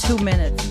2 minutes.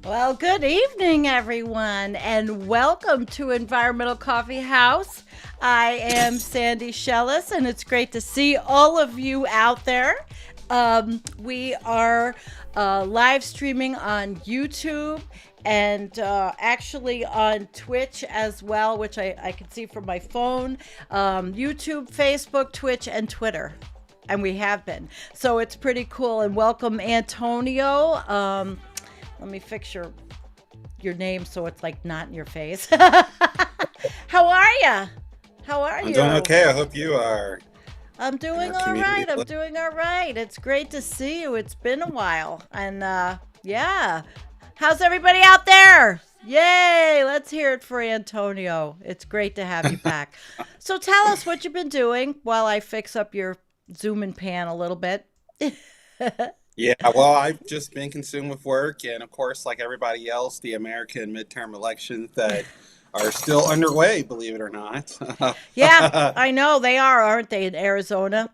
Well, good evening, everyone, and welcome to Environmental Coffee House. I am Sandy Shellis, and it's great to see all of you out there. We are live streaming on YouTube and actually on Twitch as well, which I can see from my phone. YouTube, Facebook, Twitch, and Twitter. And we have been. So it's pretty cool. And welcome, Antonio. Let me fix your name so it's like not in your face. How are you? How are you? I'm doing okay. I hope you are. I'm doing all right. I'm doing all right. It's great to see you. It's been a while. And yeah. How's everybody out there? Yay. Let's hear it for Antonio. It's great to have you back. So tell us what you've been doing while I fix up your zoom and pan a little bit. Yeah, well, I've just been consumed with work, and of course, like everybody else, the American midterm elections that are still underway, believe it or not. Yeah, I know they are, aren't they, in Arizona?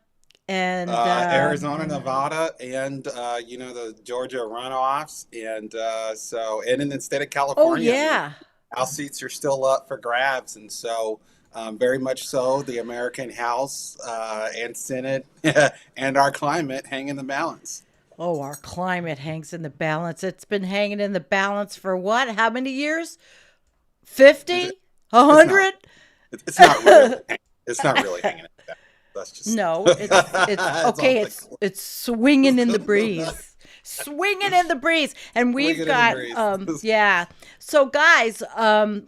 And Arizona, Nevada, and the Georgia runoffs, and and in the state of California, oh yeah, House seats are still up for grabs, and so. Very much so, the American House and Senate and our climate hang in the balance. Oh, our climate hangs in the balance. It's been hanging in the balance for what? How many years? 50? 100? It's not really. It's not really hanging in the balance. That's just No, it's okay. It's swinging in the breeze. Swinging in the breeze. And we've got yeah. So guys,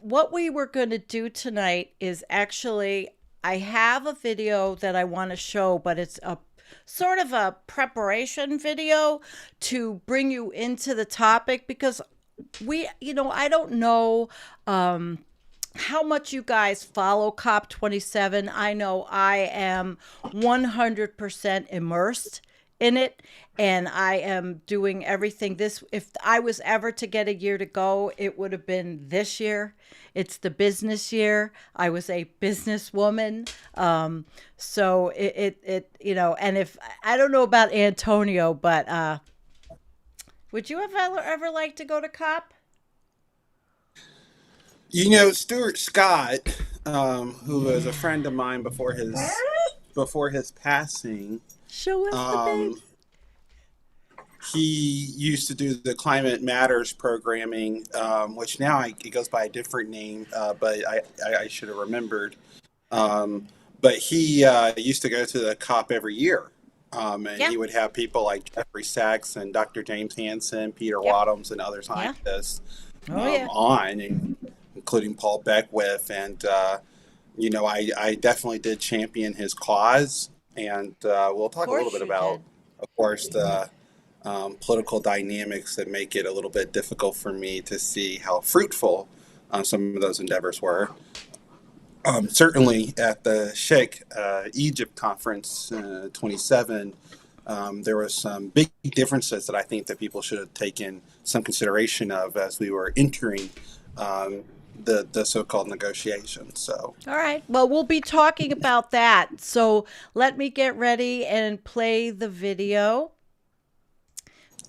what we were going to do tonight is actually I have a video that I want to show, but it's a sort of a preparation video to bring you into the topic because I don't know how much you guys follow COP27. I know I am 100% immersed in it, and I am doing everything. If I was ever to get a year to go, it would have been this year. It's the business year. I was a businesswoman. So and if I don't know about Antonio, but would you have ever like to go to COP? Stuart Scott, who was a friend of mine before his passing. Show us the baby. He used to do the Climate Matters programming, which now it goes by a different name, but I should have remembered. but he used to go to the COP every year. And Yeah. he would have people like Jeffrey Sachs and Dr. James Hansen, Peter Yep. Wadhams, and other Yeah. scientists Oh yeah. on, including Paul Beckwith. And, I definitely did champion his cause. And we'll Of talk a little course bit you about, did. of course, the political dynamics that make it a little bit difficult for me to see how fruitful some of those endeavors were. Certainly at the Sheikh Egypt conference 27, there was some big differences that I think that people should have taken some consideration of as we were entering the so-called negotiations. So, All right. Well, we'll be talking about that. So let me get ready and play the video.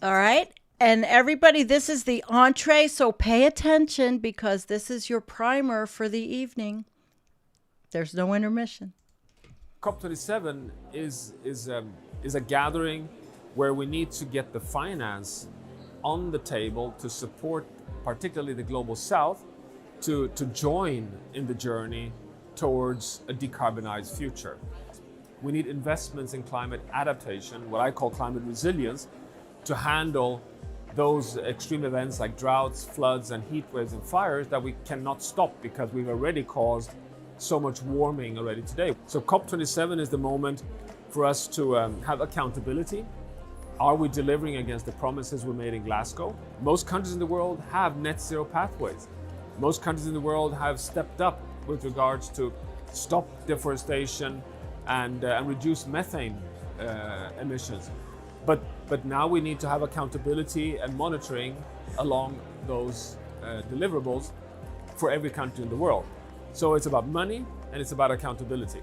All right. And everybody, this is the entree, so pay attention because this is your primer for the evening. There's no intermission. COP27 is a gathering where we need to get the finance on the table to support particularly the global south to join in the journey towards a decarbonized future. We need investments in climate adaptation, what I call climate resilience, to handle those extreme events like droughts, floods, and heat waves and fires that we cannot stop because we've already caused so much warming already today. So COP27 is the moment for us to have accountability. Are we delivering against the promises we made in Glasgow? Most countries in the world have net zero pathways. Most countries in the world have stepped up with regards to stop deforestation and reduce methane emissions. But now we need to have accountability and monitoring along those deliverables for every country in the world. So it's about money and it's about accountability.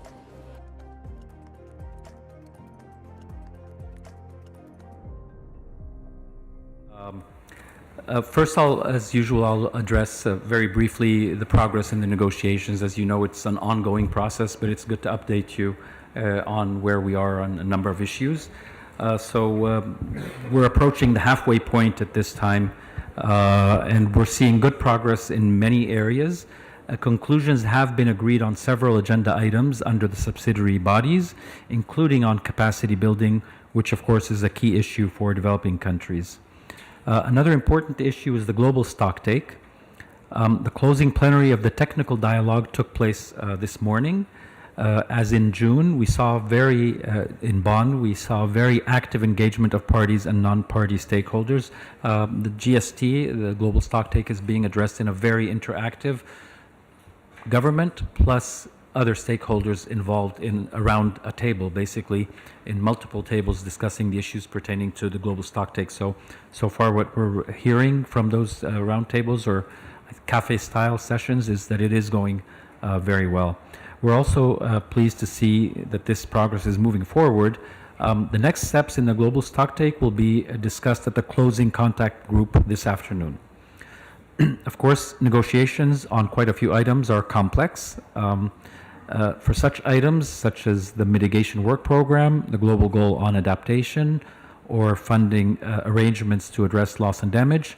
First, as usual, I'll address very briefly the progress in the negotiations. As you know, it's an ongoing process, but it's good to update you on where we are on a number of issues. We're approaching the halfway point at this time, and we're seeing good progress in many areas. Conclusions have been agreed on several agenda items under the subsidiary bodies, including on capacity building, which of course is a key issue for developing countries. Another important issue is the global stocktake. The closing plenary of the technical dialogue took place this morning. As in June, we saw in Bonn, we saw very active engagement of parties and non-party stakeholders. The GST, the global stocktake, is being addressed in a very interactive government plus other stakeholders involved around a table, basically in multiple tables discussing the issues pertaining to the global stocktake. So far what we're hearing from those round tables or cafe style sessions is that it is going very well. We're also pleased to see that this progress is moving forward. The next steps in the global stocktake will be discussed at the closing contact group this afternoon. Of course, negotiations on quite a few items are complex. For such items such as the mitigation work program, the global goal on adaptation, or funding arrangements to address loss and damage,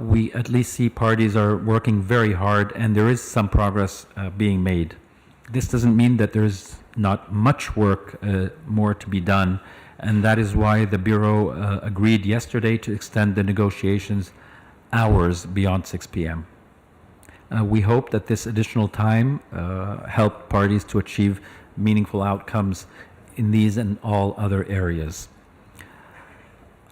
we at least see parties are working very hard and there is some progress being made. This doesn't mean that there's not much work more to be done, and that is why the Bureau agreed yesterday to extend the negotiations hours beyond 6 p.m. We hope that this additional time help parties to achieve meaningful outcomes in these and all other areas.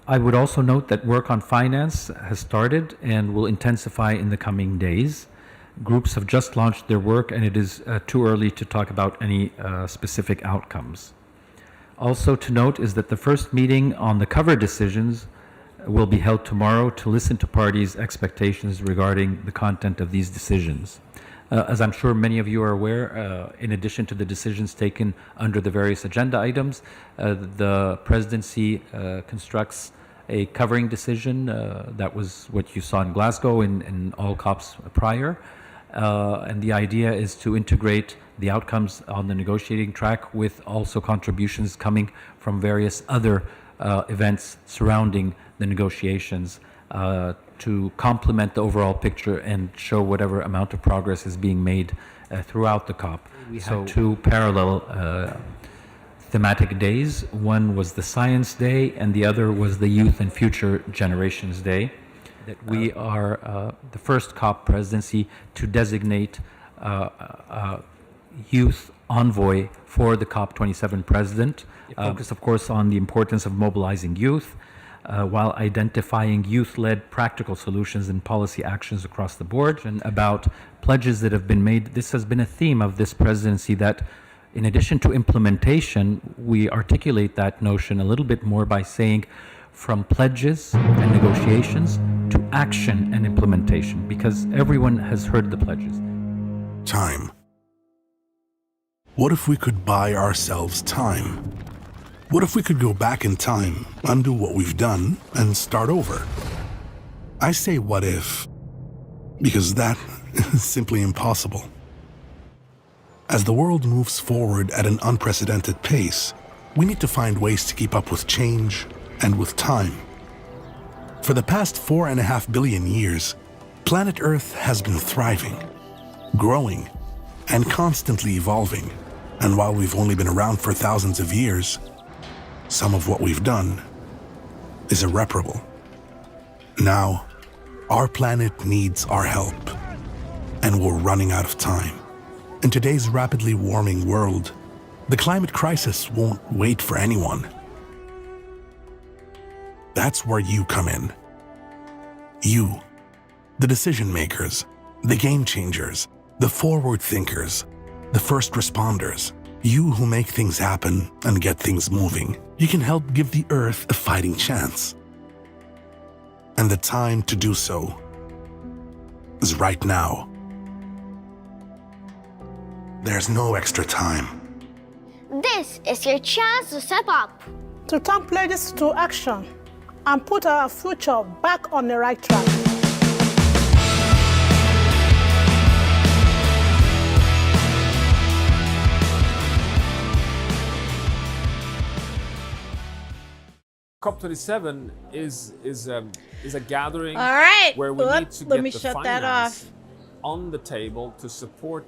I would also note that work on finance has started and will intensify in the coming days. Groups have just launched their work and it is too early to talk about any specific outcomes. Also to note is that the first meeting on the cover decisions will be held tomorrow to listen to parties' expectations regarding the content of these decisions. As I'm sure many of you are aware, in addition to the decisions taken under the various agenda items, the presidency constructs a covering decision. That was what you saw in Glasgow in all COPs prior. And the idea is to integrate the outcomes on the negotiating track with also contributions coming from various other events surrounding the negotiations to complement the overall picture and show whatever amount of progress is being made throughout the COP. We had two parallel thematic days. One was the Science Day, and the other was the Youth and Future Generations Day. That we are the first COP presidency to designate youth envoy for the COP27 president. Focus, of course, on the importance of mobilizing youth while identifying youth-led practical solutions and policy actions across the board, and about pledges that have been made. This has been a theme of this presidency, that in addition to implementation, we articulate that notion a little bit more by saying from pledges and negotiations to action and implementation, because everyone has heard the pledges. Time. What if we could buy ourselves time? What if we could go back in time, undo what we've done, and start over? I say what if, because that is simply impossible. As the world moves forward at an unprecedented pace, we need to find ways to keep up with change and with time. For the past 4.5 billion years, planet Earth has been thriving, growing, and constantly evolving. And while we've only been around for thousands of years, some of what we've done is irreparable. Now, our planet needs our help, and we're running out of time. In today's rapidly warming world, the climate crisis won't wait for anyone. That's where you come in. You, the decision makers, the game changers, the forward thinkers, the first responders, you who make things happen and get things moving. You can help give the Earth a fighting chance. And the time to do so is right now. There's no extra time. This is your chance to step up. To turn pledges to action and put our future back on the right track. COP27 is a gathering All right. where we need to Let get me the shut finance that off. on the table to support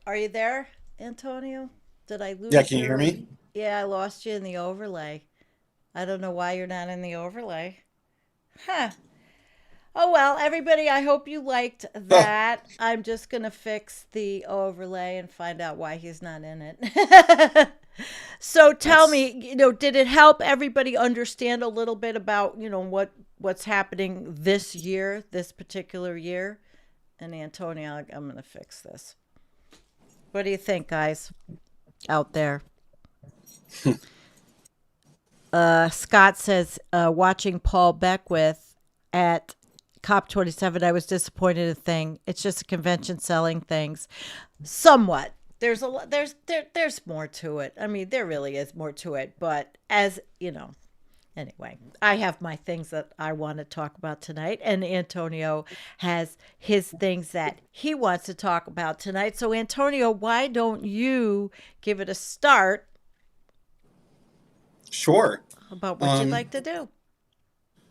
Are you there, Antonio? Did I lose Yeah, can you you? hear me? Yeah, I lost you in the overlay. I don't know why you're not in the overlay. Huh. Oh, well, everybody, I hope you liked that. I'm just going to fix the overlay and find out why he's not in it. So tell me, did it help everybody understand a little bit about, what's happening this year, this particular year? And Antonio, I'm going to fix this. What do you think, guys, out there? Scott says, watching Paul Beckwith at COP27, I was disappointed in the thing. It's just a convention selling things. Somewhat. There's more to it. I mean, there really is more to it. But anyway, I have my things that I want to talk about tonight, and Antonio has his things that he wants to talk about tonight. So, Antonio, why don't you give it a start? Sure. About what you'd like to do.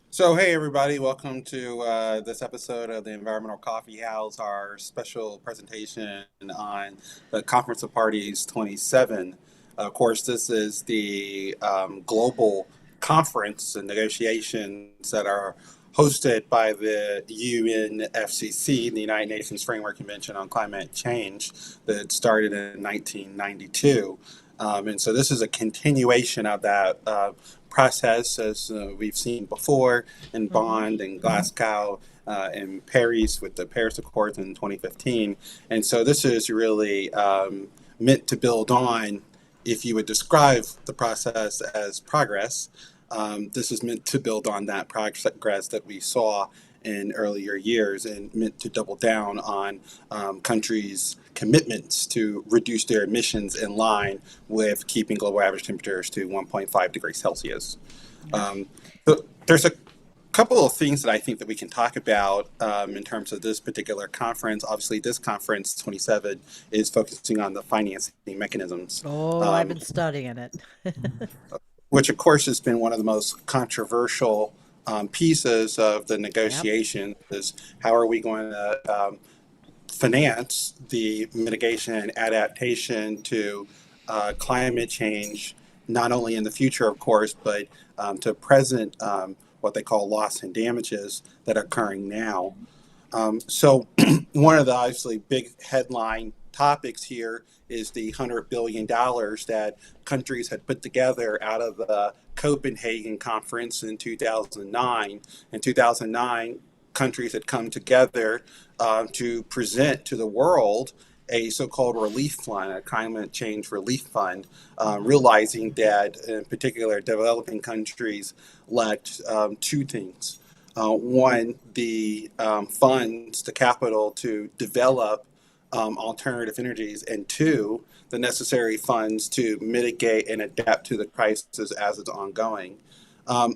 So, hey, everybody, welcome to this episode of the Environmental Coffee House, our special presentation on the Conference of Parties 27. Of course, this is the global conference and negotiations that are hosted by the UNFCCC, the United Nations Framework Convention on Climate Change, that started in 1992. And so this is a continuation of that process, as we've seen before in Bonn and Glasgow and Paris with the Paris Accords in 2015. And so this is really meant to build on, if you would describe the process as progress, this is meant to build on that progress that we saw in earlier years, and meant to double down on countries' commitments to reduce their emissions in line with keeping global average temperatures to 1.5 degrees Celsius. But there's a couple of things that I think that we can talk about in terms of this particular conference. Obviously, this conference 27 is focusing on the financing mechanisms. I've been studying it. Which of course has been one of the most controversial pieces of the Yep. negotiation is how are we going to finance the mitigation and adaptation to climate change, not only in the future, of course, but to present what they call loss and damages that are occurring now. So one of the obviously big headline topics here is the $100 billion that countries had put together out of the Copenhagen conference in 2009. In 2009, countries had come together to present to the world a so-called relief fund, a climate change relief fund, realizing that in particular developing countries lacked two things. One, the funds, the capital to develop alternative energies, and two, the necessary funds to mitigate and adapt to the crisis as it's ongoing.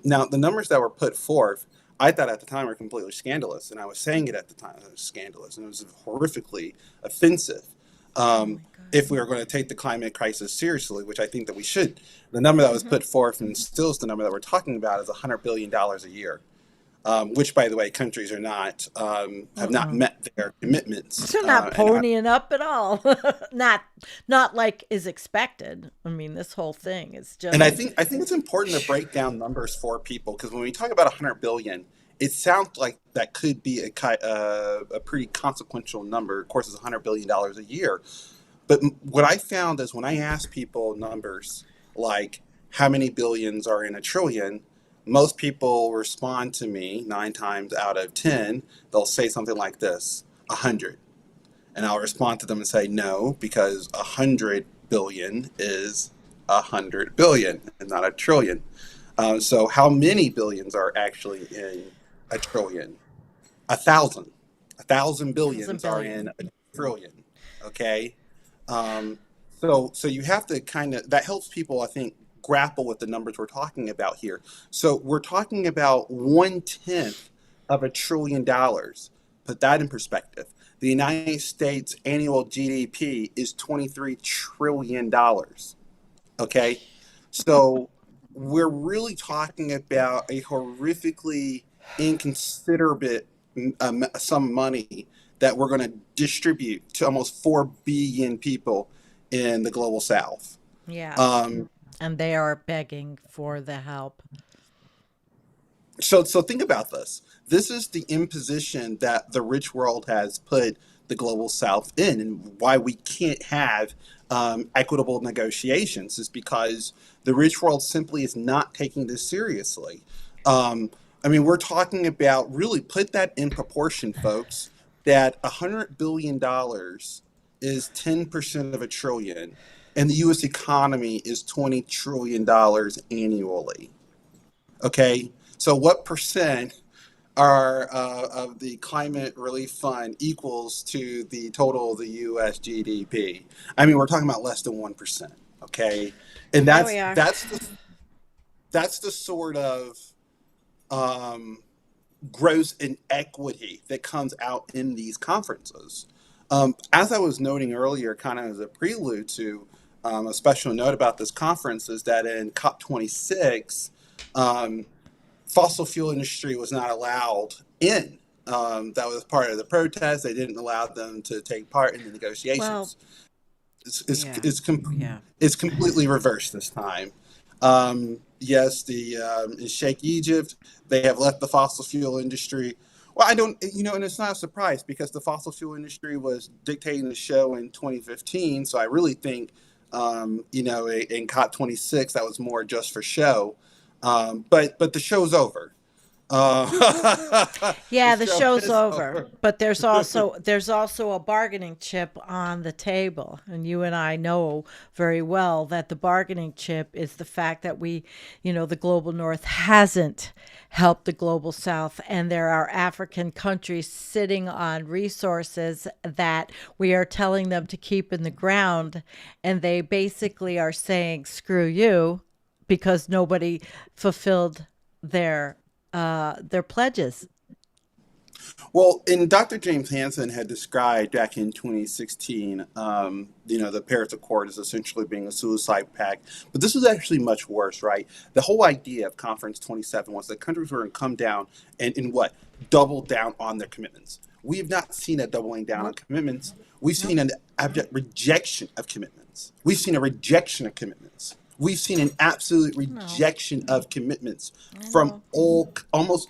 Now, the numbers that were put forth, I thought at the time were completely scandalous, and I was saying it at the time that it was scandalous, and it was horrifically offensive. Oh my If God. we are going to take the climate crisis seriously, which I think that we should, the number that was Hmm. put forth and still is the number that we're talking about is $100 billion a year, which, by the way, countries are not have not Uh-uh. met their commitments. They're not And ponying up at all. not not like is expected. I mean, this whole thing is I just think it's important to break down numbers for people because when we talk about 100 billion, it sounds like that could be a pretty consequential number. Of course, it's $100 billion a year. But what I found is when I ask people numbers like how many billions are in a trillion, most people respond to me 9 times out of 10. They'll say something like this, 100. And I'll respond to them and say, no, because 100 billion is 100 billion and not a trillion. So how many billions are actually in a trillion? 1,000. 1,000 thousand billions are billion. in a trillion. Okay. Um, so you have to kind of that helps people, I think, grapple with the numbers we're talking about here. So we're talking about 1/10 of $1 trillion. Put that in perspective. The United States annual GDP is $23 trillion. Okay, so we're really talking about a horrifically inconsiderate sum of money that we're going to distribute to almost 4 billion people in the global south. Yeah. Um, And they are begging for the help. so think about this. This is the imposition that the rich world has put the global south in, and why we can't have equitable negotiations is because the rich world simply is not taking this seriously. Um, I mean, we're talking about really put that in proportion, folks, that $100 billion is 10% of a trillion, and the US economy is $20 trillion annually. Okay, so what percent are of the climate relief fund equals to the total of the U.S. GDP? I mean, we're talking about less than 1%. Okay, and Yeah, we are. that's the sort of um, gross inequity that comes out in these conferences. As I was noting earlier, kind of as a prelude to a special note about this conference, is that in COP26, um, fossil fuel industry was not allowed in. That was part of the protest. They didn't allow them to take part in the Well, negotiations. It's it's yeah. it's, com- Yeah. it's completely reversed this time. Yes, the in Sheikh Egypt, they have left the fossil fuel industry. Well, I don't, and it's not a surprise because the fossil fuel industry was dictating the show in 2015. So I really think, in COP26, that was more just for show. But the show's over. The Yeah, the show show's is over, over. but there's also a bargaining chip on the table, and you and I know very well that the bargaining chip is the fact that the global north hasn't helped the global south, and there are African countries sitting on resources that we are telling them to keep in the ground, and they basically are saying screw you because nobody fulfilled their their pledges. Well, and Dr. James Hansen had described back in 2016, the Paris Accord as essentially being a suicide pact. But this was actually much worse, right? The whole idea of Conference 27 was that countries were going to come down and what? Double down on their commitments. We have not seen a doubling down on commitments. We've seen an abject rejection of commitments. We've seen a rejection of commitments. We've seen an absolute rejection of commitments from almost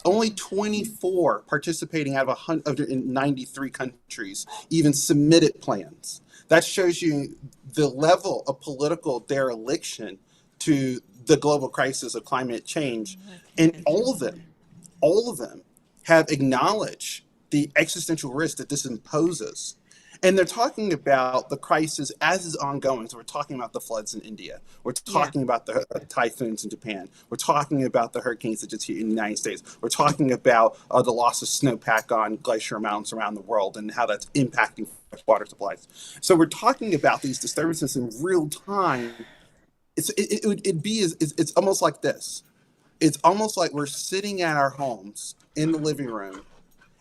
only 24 participating out of 193 countries even submitted plans. That shows you the level of political dereliction to the global crisis of climate change. And all of them have acknowledged the existential risk that this imposes. And they're talking about the crisis as is ongoing. So we're talking about the floods in India. We're talking about the typhoons in Japan. We're talking about the hurricanes that just hit in the United States. We're talking about the loss of snowpack on glacier mountains around the world and how that's impacting water supplies. So we're talking about these disturbances in real time. It's almost like this. It's almost like we're sitting at our homes in the living room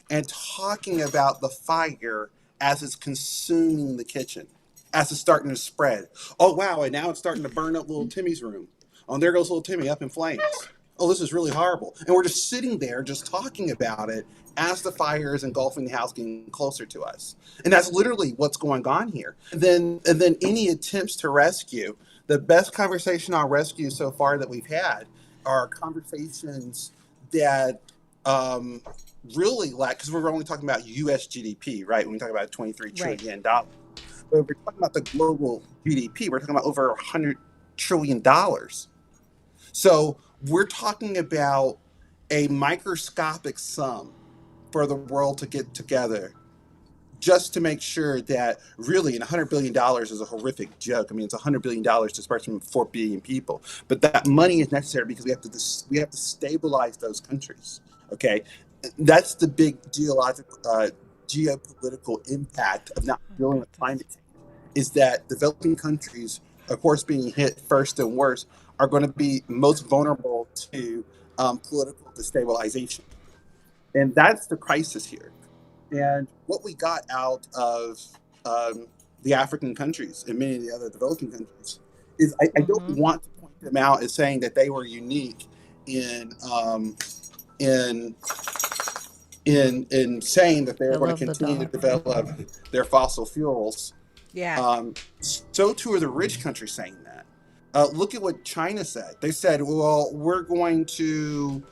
and talking about the fire as it's consuming the kitchen, as it's starting to spread. Oh, wow, and now it's starting to burn up little Timmy's room. Oh, and there goes little Timmy up in flames. Oh, this is really horrible. And we're just sitting there just talking about it as the fire is engulfing the house, getting closer to us. And that's literally what's going on here. And then any attempts to rescue, the best conversation on rescue so far that we've had are conversations that really because we're only talking about U.S. GDP, right? When we talk about $23 trillion. But if we're talking about the global GDP, we're talking about over $100 trillion. So we're talking about a microscopic sum for the world to get together just to make sure that really, and $100 billion is a horrific joke. I mean, it's $100 billion dispersed from 4 billion people. But that money is necessary because we have to stabilize those countries. Okay, that's the big geopolitical impact of not dealing with climate change, is that developing countries, of course, being hit first and worst, are going to be most vulnerable to political destabilization. And that's the crisis here. And what we got out of the African countries and many of the other developing countries is I don't want to point them out as saying that they were unique in saying that they're going to continue to develop their fossil fuels. Yeah. So too are the rich countries saying that. Look at what China said. They said, well, we're going to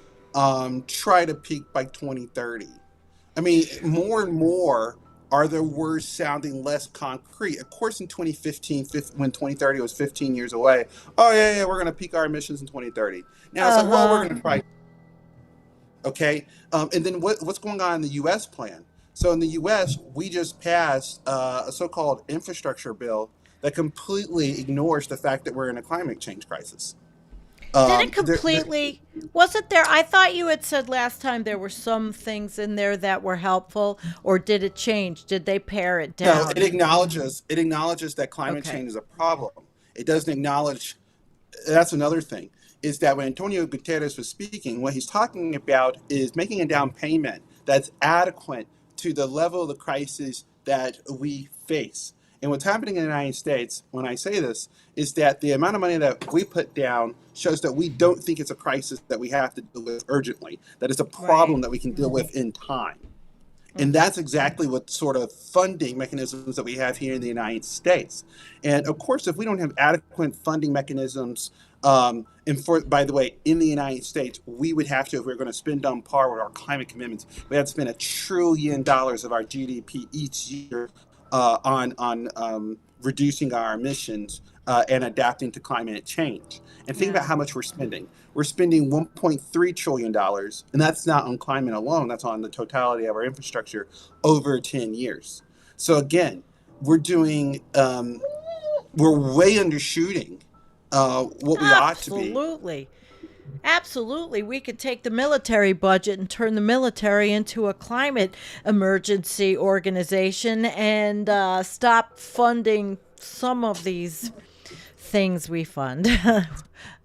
try to peak by 2030. I mean, more and more are the words sounding less concrete. Of course, in 2015, when 2030 was 15 years away, oh, yeah, we're going to peak our emissions in 2030. Now it's like, well, we're going to try. Okay. And then what's going on in the U.S. plan? So in the U.S., we just passed a so-called infrastructure bill that completely ignores the fact that we're in a climate change crisis. Did it completely? Wasn't there? I thought you had said last time there were some things in there that were helpful, or did it change? Did they pare it down? No, it acknowledges that climate change is a problem. It doesn't acknowledge. That's another thing, is that when Antonio Guterres was speaking, what he's talking about is making a down payment that's adequate to the level of the crisis that we face. And what's happening in the United States, when I say this, is that the amount of money that we put down shows that we don't think it's a crisis that we have to deal with urgently, that it's a problem that we can deal with in time. And that's exactly what sort of funding mechanisms that we have here in the United States. And of course, if we don't have adequate funding mechanisms, by the way, in the United States, we would have to, if we're going to spend on par with our climate commitments, we have to spend $1 trillion of our GDP each year on reducing our emissions and adapting to climate change. And think about how much we're spending. We're spending $1.3 trillion, and that's not on climate alone. That's on the totality of our infrastructure over 10 years. So again, we're doing, we're way undershooting what we ought to be. Absolutely. Absolutely. We could take the military budget and turn the military into a climate emergency organization and stop funding some of these things we fund.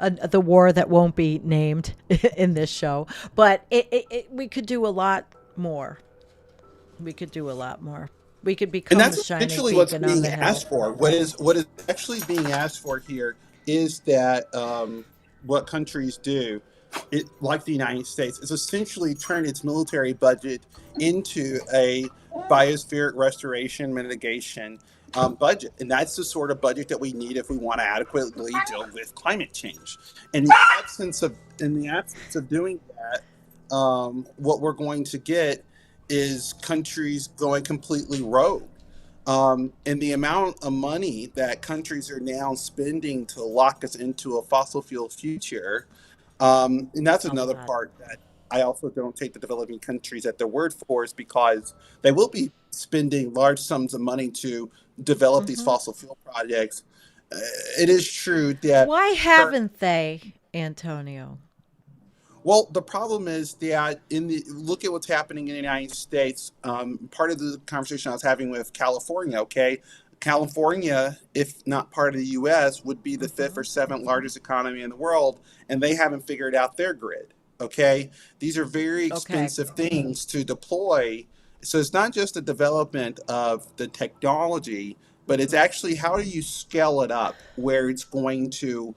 The war that won't be named in this show. But we could do a lot more. We could do a lot more. We could And become the that's shining essentially what's beacon on being the hill. asked for. What is actually being asked for here is that what countries do, like the United States, is essentially turn its military budget into a biospheric restoration mitigation budget, and that's the sort of budget that we need if we want to adequately deal with climate change. In the absence of doing that, what we're going to get is countries going completely rogue. And the amount of money that countries are now spending to lock us into a fossil fuel future, and that's A another lot. part that I also don't take the developing countries at their word for, is because they will be spending large sums of money to develop these Hmm. fossil fuel projects. Uh, it is true that Why haven't they, Antonio? well, the problem is that look at what's happening in the United States. Part of the conversation I was having with California, okay, California, if not part of the U.S., would be the fifth or seventh largest economy in the world, and they haven't figured out their grid. Okay, these are very Okay. expensive things to deploy. So it's not just the development of the technology, but it's actually how do you scale it up where it's going to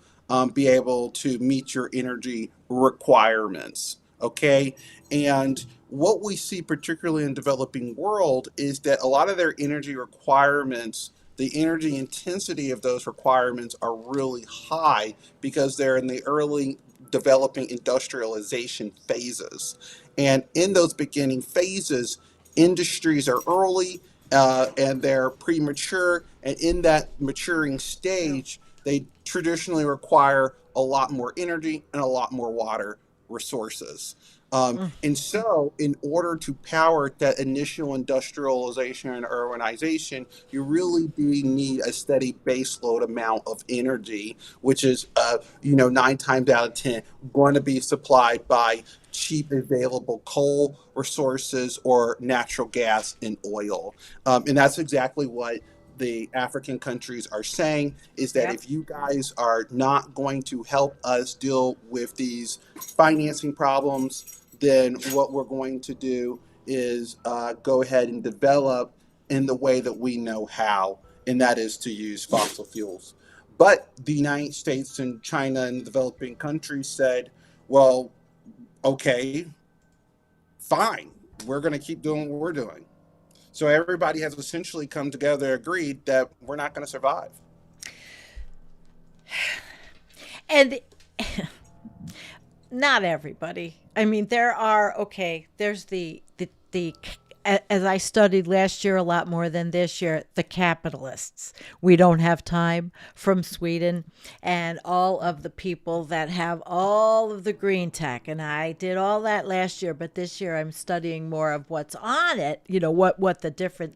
be able to meet your energy requirements. Okay. And what we see, particularly in developing world, is that a lot of their energy requirements, the energy intensity of those requirements are really high because they're in the early developing industrialization phases. And in those beginning phases, industries are early and they're premature. And in that maturing stage, they traditionally require a lot more energy and a lot more water resources. And so, in order to power that initial industrialization and urbanization, you really do need a steady baseload amount of energy, which is, 9 times out of 10, going to be supplied by cheap available coal resources or natural gas and oil. And that's exactly what the African countries are saying, is that Yep. if you guys are not going to help us deal with these financing problems, then what we're going to do is go ahead and develop in the way that we know how, and that is to use fossil fuels. But the United States and China and the developing countries said, well, okay, fine, we're going to keep doing what we're doing. So everybody has essentially come together, agreed that we're not going to survive. And not everybody. I mean, there are, okay, there's as I studied last year a lot more than this year, the capitalists. We don't have time from Sweden, and all of the people that have all of the green tech. And I did all that last year, but this year I'm studying more of what's on it, what the different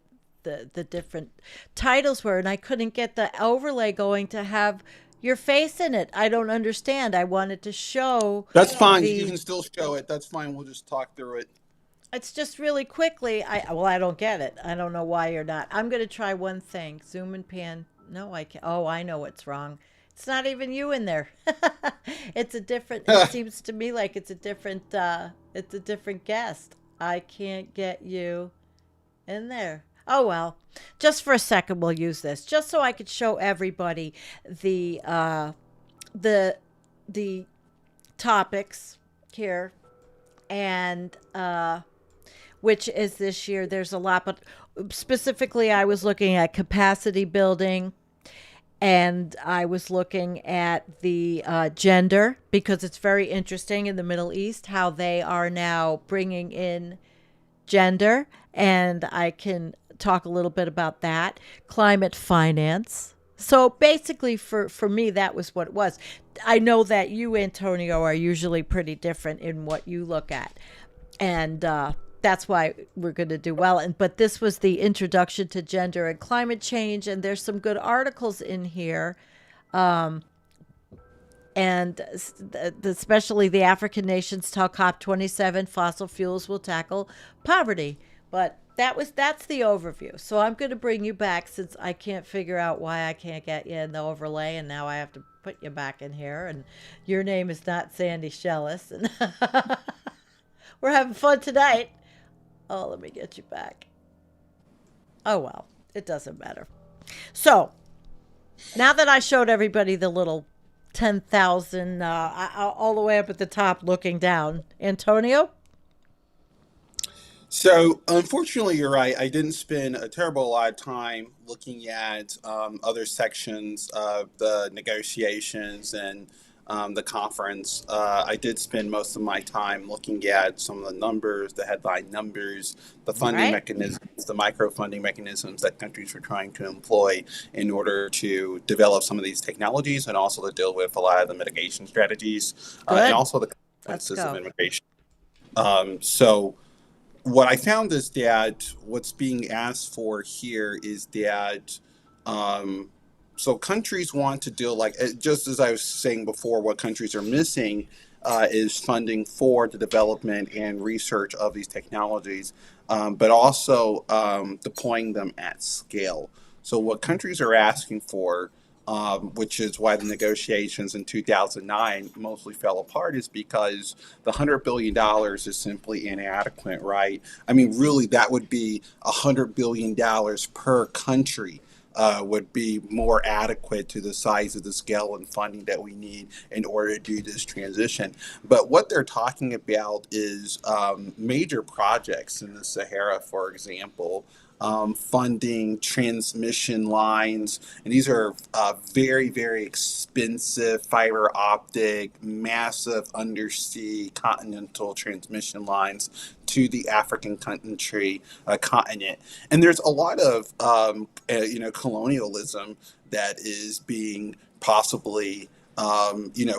titles were, and I couldn't get the overlay going to have your face in it. I don't understand. I wanted to show That's fine. You the can still show it. That's fine. We'll just talk through it. it's just really quickly. I don't get it. I don't know why you're not. I'm going to try one thing. Zoom and pan. No, I can't. Oh, I know what's wrong. It's not even you in there. It's a different it seems to me like it's a different guest. I can't get you in there. Oh well. Just for a second we'll use this. Just so I could show everybody the the topics here, and which is this year. There's a lot, but specifically I was looking at capacity building, and I was looking at the gender, because it's very interesting in the Middle East how they are now bringing in gender, and I can talk a little bit about that. Climate finance. So basically, for me, that was what it was. I know that you, Antonio, are usually pretty different in what you look at, and that's why we're going to do well. But this was the introduction to gender and climate change, and there's some good articles in here, and especially the African nations tell COP27 fossil fuels will tackle poverty. But that's the overview. So I'm going to bring you back, since I can't figure out why I can't get you in the overlay, and now I have to put you back in here. And your name is not Sandy Shellis, and we're having fun tonight. Oh, let me get you back. Oh, well, it doesn't matter. So now that I showed everybody the little 10,000 all the way up at the top looking down, Antonio? So, unfortunately, you're right. I didn't spend a terrible lot of time looking at other sections of the negotiations and the conference. I did spend most of my time looking at some of the numbers, the headline numbers, the funding Right. mechanisms, the micro funding mechanisms that countries were trying to employ in order to develop some of these technologies and also to deal with a lot of the mitigation strategies and Good. also the Let's consequences of go. immigration. So, what I found is that what's being asked for here is that um, so countries want to deal just as I was saying before, what countries are missing is funding for the development and research of these technologies, but also deploying them at scale. So what countries are asking for, which is why the negotiations in 2009 mostly fell apart, is because the $100 billion is simply inadequate, right? I mean, really, that would be $100 billion per country. Would be more adequate to the size of the scale and funding that we need in order to do this transition. But what they're talking about is major projects in the Sahara, for example, funding transmission lines. And these are very, very expensive fiber optic, massive undersea continental transmission lines to the African continent. And there's a lot of, colonialism that is being possibly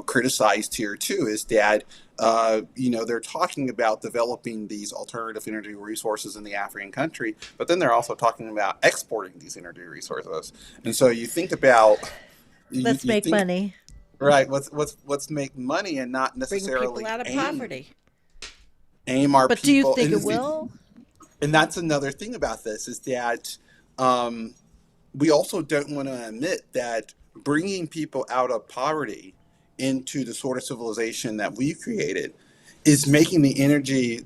criticized here too, is that they're talking about developing these alternative energy resources in the African country, but then they're also talking about exporting these energy resources. And so you think about, Let's you make think, money. right? Let's make money and not Bring people necessarily out of poverty. aim our But do you people. think it will? And that's another thing about this is that we also don't want to admit that bringing people out of poverty into the sort of civilization that we've created is making the energy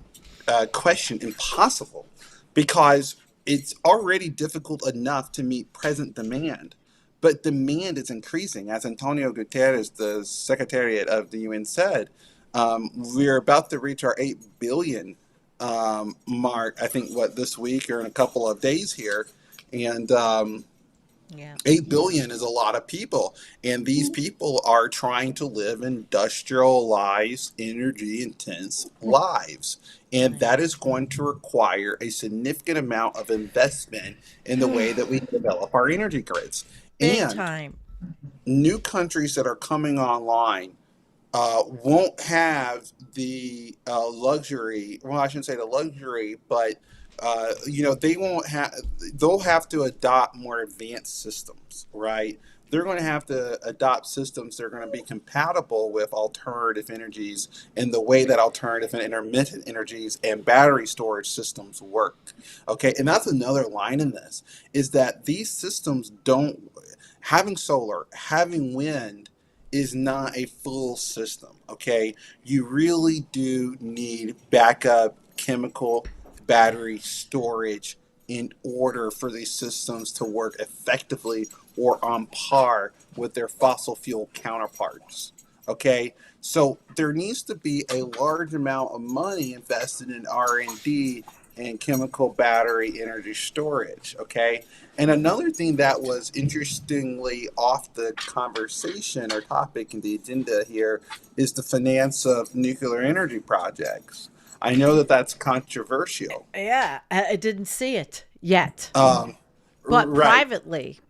question impossible, because it's already difficult enough to meet present demand. But demand is increasing. As Antonio Guterres, the Secretariat of the UN, said, we're about to reach our 8 billion mark, I think, this week or in a couple of days here. And Yeah. 8 billion is a lot of people. And these people are trying to live industrialized, energy intense lives. And that is going to require a significant amount of investment in the way that we develop our energy grids. Big And time. new countries that are coming online won't have the luxury. Well, I shouldn't say the luxury, but they won't have. They'll have to adopt more advanced systems, right? They're going to have to adopt systems that are going to be compatible with alternative energies in the way that alternative and intermittent energies and battery storage systems work. Okay, and that's another line in this, is that these systems don't, having solar, having wind is not a full system. Okay, you really do need backup chemical battery storage in order for these systems to work effectively or on par with their fossil fuel counterparts. Okay, so there needs to be a large amount of money invested in R&D and chemical battery energy storage. Okay, and another thing that was interestingly off the conversation or topic in the agenda here is the finance of nuclear energy projects. I know that that's controversial. Yeah, I didn't see it yet. Um, But right.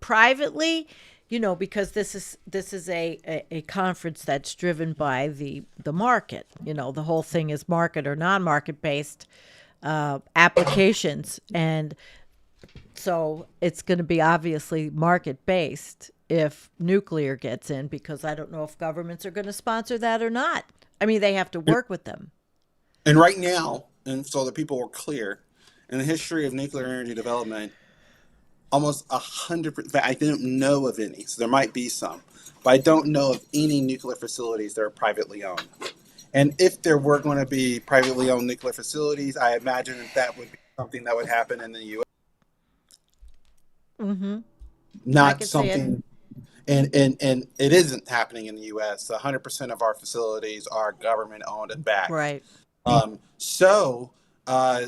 privately, because this is a conference that's driven by the market. The whole thing is market or non-market based applications, and so it's going to be obviously market based if nuclear gets in, because I don't know if governments are going to sponsor that or not. I mean, they have to work with them. And right now, and so that people were clear, in the history of nuclear energy development, almost 100%, I don't know of any, so there might be some, but I don't know of any nuclear facilities that are privately owned. And if there were going to be privately owned nuclear facilities, I imagine that would be something that would happen in the U.S. Mm-hmm. I Not can see it. something, and it isn't happening in the U.S. 100% of our facilities are government owned and backed. Right. So uh,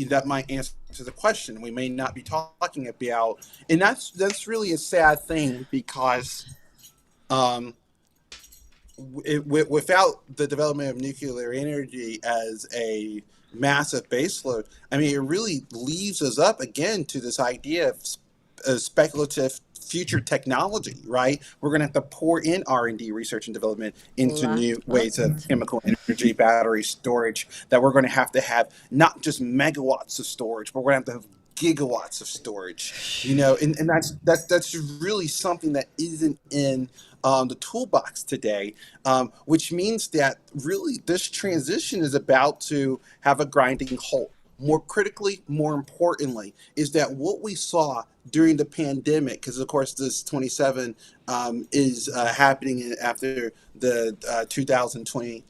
that might answer the question. We may not be talking about, and that's really a sad thing because um, without the development of nuclear energy as a massive baseload, I mean, it really leaves us up again to this idea of speculative future technology, right? We're going to have to pour in R&D, research and development, into new ways of chemical energy, battery storage, that we're going to have not just megawatts of storage, but we're going to have gigawatts of storage, and that's really something that isn't in the toolbox today, which means that really this transition is about to have a grinding halt. More critically, more importantly, is that what we saw during the pandemic, because of course this 27 is happening after the 2020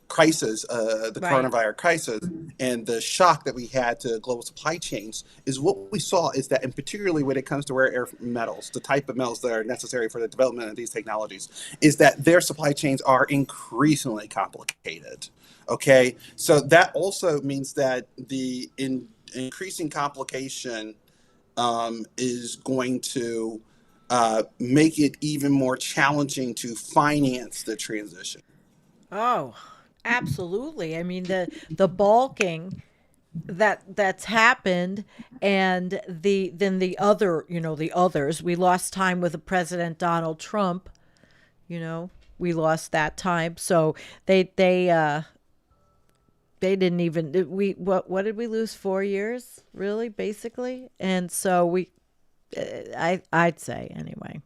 crisis, the Right. coronavirus crisis, and the shock that we had to global supply chains, is what we saw is that, and particularly when it comes to rare earth metals, the type of metals that are necessary for the development of these technologies, is that their supply chains are increasingly complicated. Okay, so that also means that the increasing complication is going to make it even more challenging to finance the transition. Oh, absolutely. I mean, the bulking that's happened, and the other, the others. We lost time with the President Donald Trump. We lost that time. So they didn't even, what did we lose, 4 years, really, basically? And so I'd say anyway.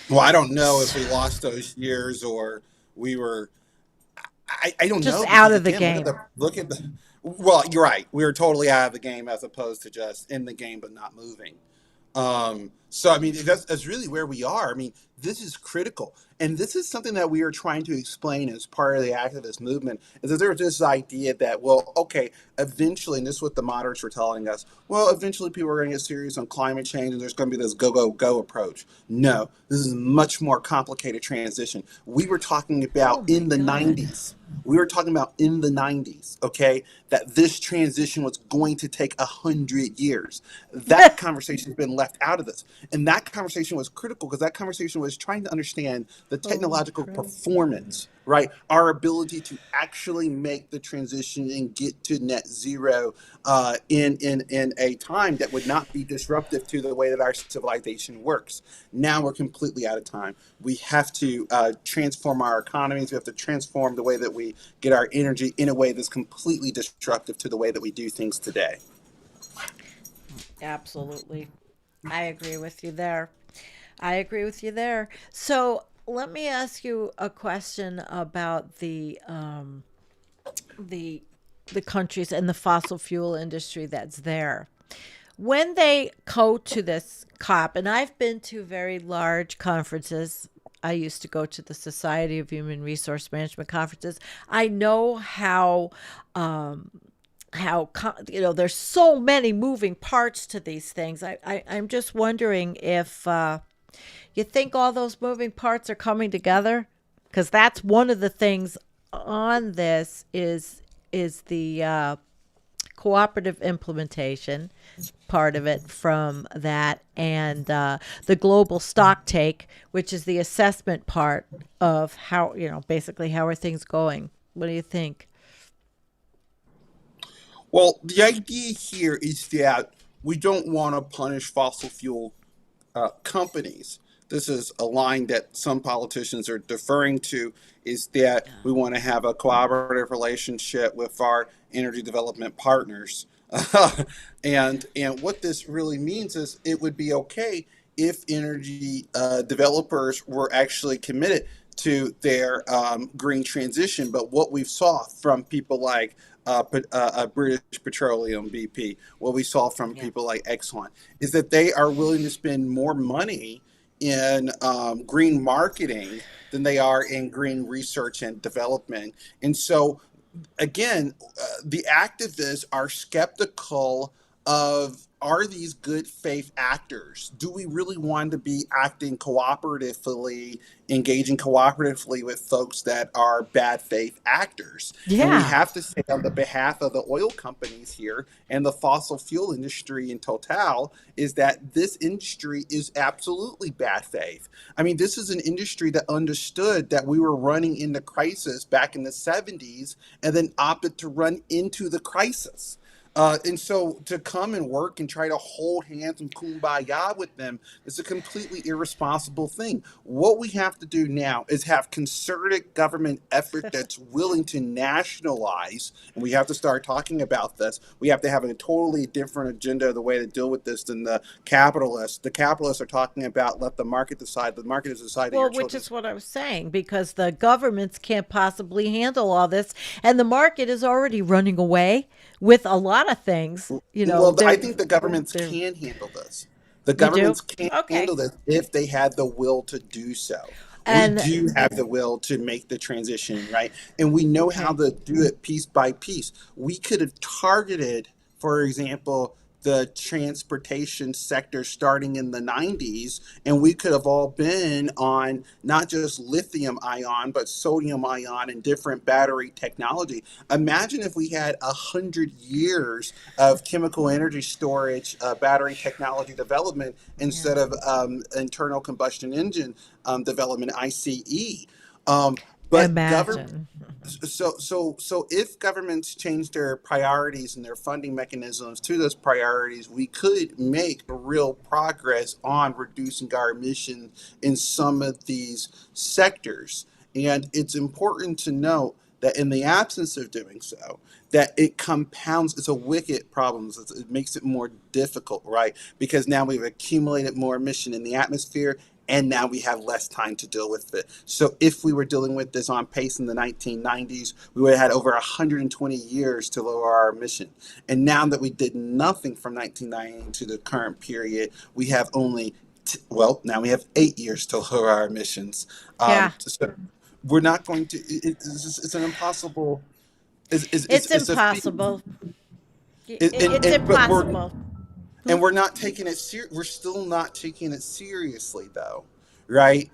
Well, I don't know if we lost those years or we were. I don't Just know, out because of the again, game. look at the. Well, you're right. We were totally out of the game as opposed to just in the game but not moving. So I mean, that's really where we are. I mean, this is critical, and this is something that we are trying to explain as part of the activist movement. Is that there's this idea that, well, okay, eventually, and this is what the moderates were telling us. Well, eventually, people are going to get serious on climate change, and there's going to be this go go go approach. No, this is a much more complicated transition. We were talking Oh about my in the God. '90s. We were talking about in the '90s. Okay, that this transition was going to take 100 years. That conversation has been left out of this. And that conversation was critical because that conversation was trying to understand the Holy technological crap. performance, right? Our ability to actually make the transition and get to net zero in a time that would not be disruptive to the way that our civilization works. Now we're completely out of time. We have to transform our economies. We have to transform the way that we get our energy in a way that's completely disruptive to the way that we do things today. Absolutely. I agree with you there. I agree with you there. So let me ask you a question about the the countries and the fossil fuel industry that's there. When they go to this COP, and I've been to very large conferences. I used to go to the Society of Human Resource Management conferences. I know there's so many moving parts to these things. I'm just wondering if you think all those moving parts are coming together, because that's one of the things on this is the cooperative implementation part of it from that, and the global stock take, which is the assessment part of how, basically how are things going. What do you think? Well, the idea here is that we don't want to punish fossil fuel companies. This is a line that some politicians are deferring to, is that we want to have a cooperative relationship with our energy development partners. And what this really means is it would be okay if energy developers were actually committed to their green transition. But what we saw from people like British Petroleum BP, what we saw from Yeah. people like Exxon, is that they are willing to spend more money in green marketing than they are in green research and development. And so again, the activists are skeptical of, are these good faith actors? Do we really want to be acting cooperatively, engaging cooperatively with folks that are bad faith actors? And we Yeah. have to say on the behalf of the oil companies here and the fossil fuel industry in total is that this industry is absolutely bad faith. I mean, this is an industry that understood that we were running into crisis back in the 70s and then opted to run into the crisis. And so to come and work and try to hold hands and kumbaya with them is a completely irresponsible thing. What we have to do now is have concerted government effort that's willing to nationalize, and we have to start talking about this. We have to have a totally different agenda of the way to deal with this than the capitalists. The capitalists are talking about let the market decide. The market is deciding your Well, which children's. is what I was saying, because the governments can't possibly handle all this, and the market is already running away with a lot of things. Well, I They're think the governments they're. can handle this. The You do? governments can Okay. handle this if they had the will to do so. We And do have the will to make the transition, right? And we know how okay. to do it piece by piece. We could have targeted, for example, the transportation sector starting in the 90s, and we could have all been on not just lithium ion, but sodium ion and different battery technology. Imagine if we had 100 years of chemical energy storage, battery technology development Yeah. instead of internal combustion engine development, ICE. Um, but government Imagine. so if governments change their priorities and their funding mechanisms to those priorities, we could make real progress on reducing our emissions in some of these sectors. And it's important to note that in the absence of doing so, that it compounds, it's a wicked problem. It makes it more difficult, right? Because now we've accumulated more emission in the atmosphere, and now we have less time to deal with it. So if we were dealing with this on pace in the 1990s, we would have had over 120 years to lower our emission. And now that we did nothing from 1990 to the current period, we have only, now we have 8 years to lower our emissions. Yeah. So we're not going to, it's an impossible, It's it's a feat. impossible. It's But we're, impossible. and we're not taking it we're still not taking it seriously though, right?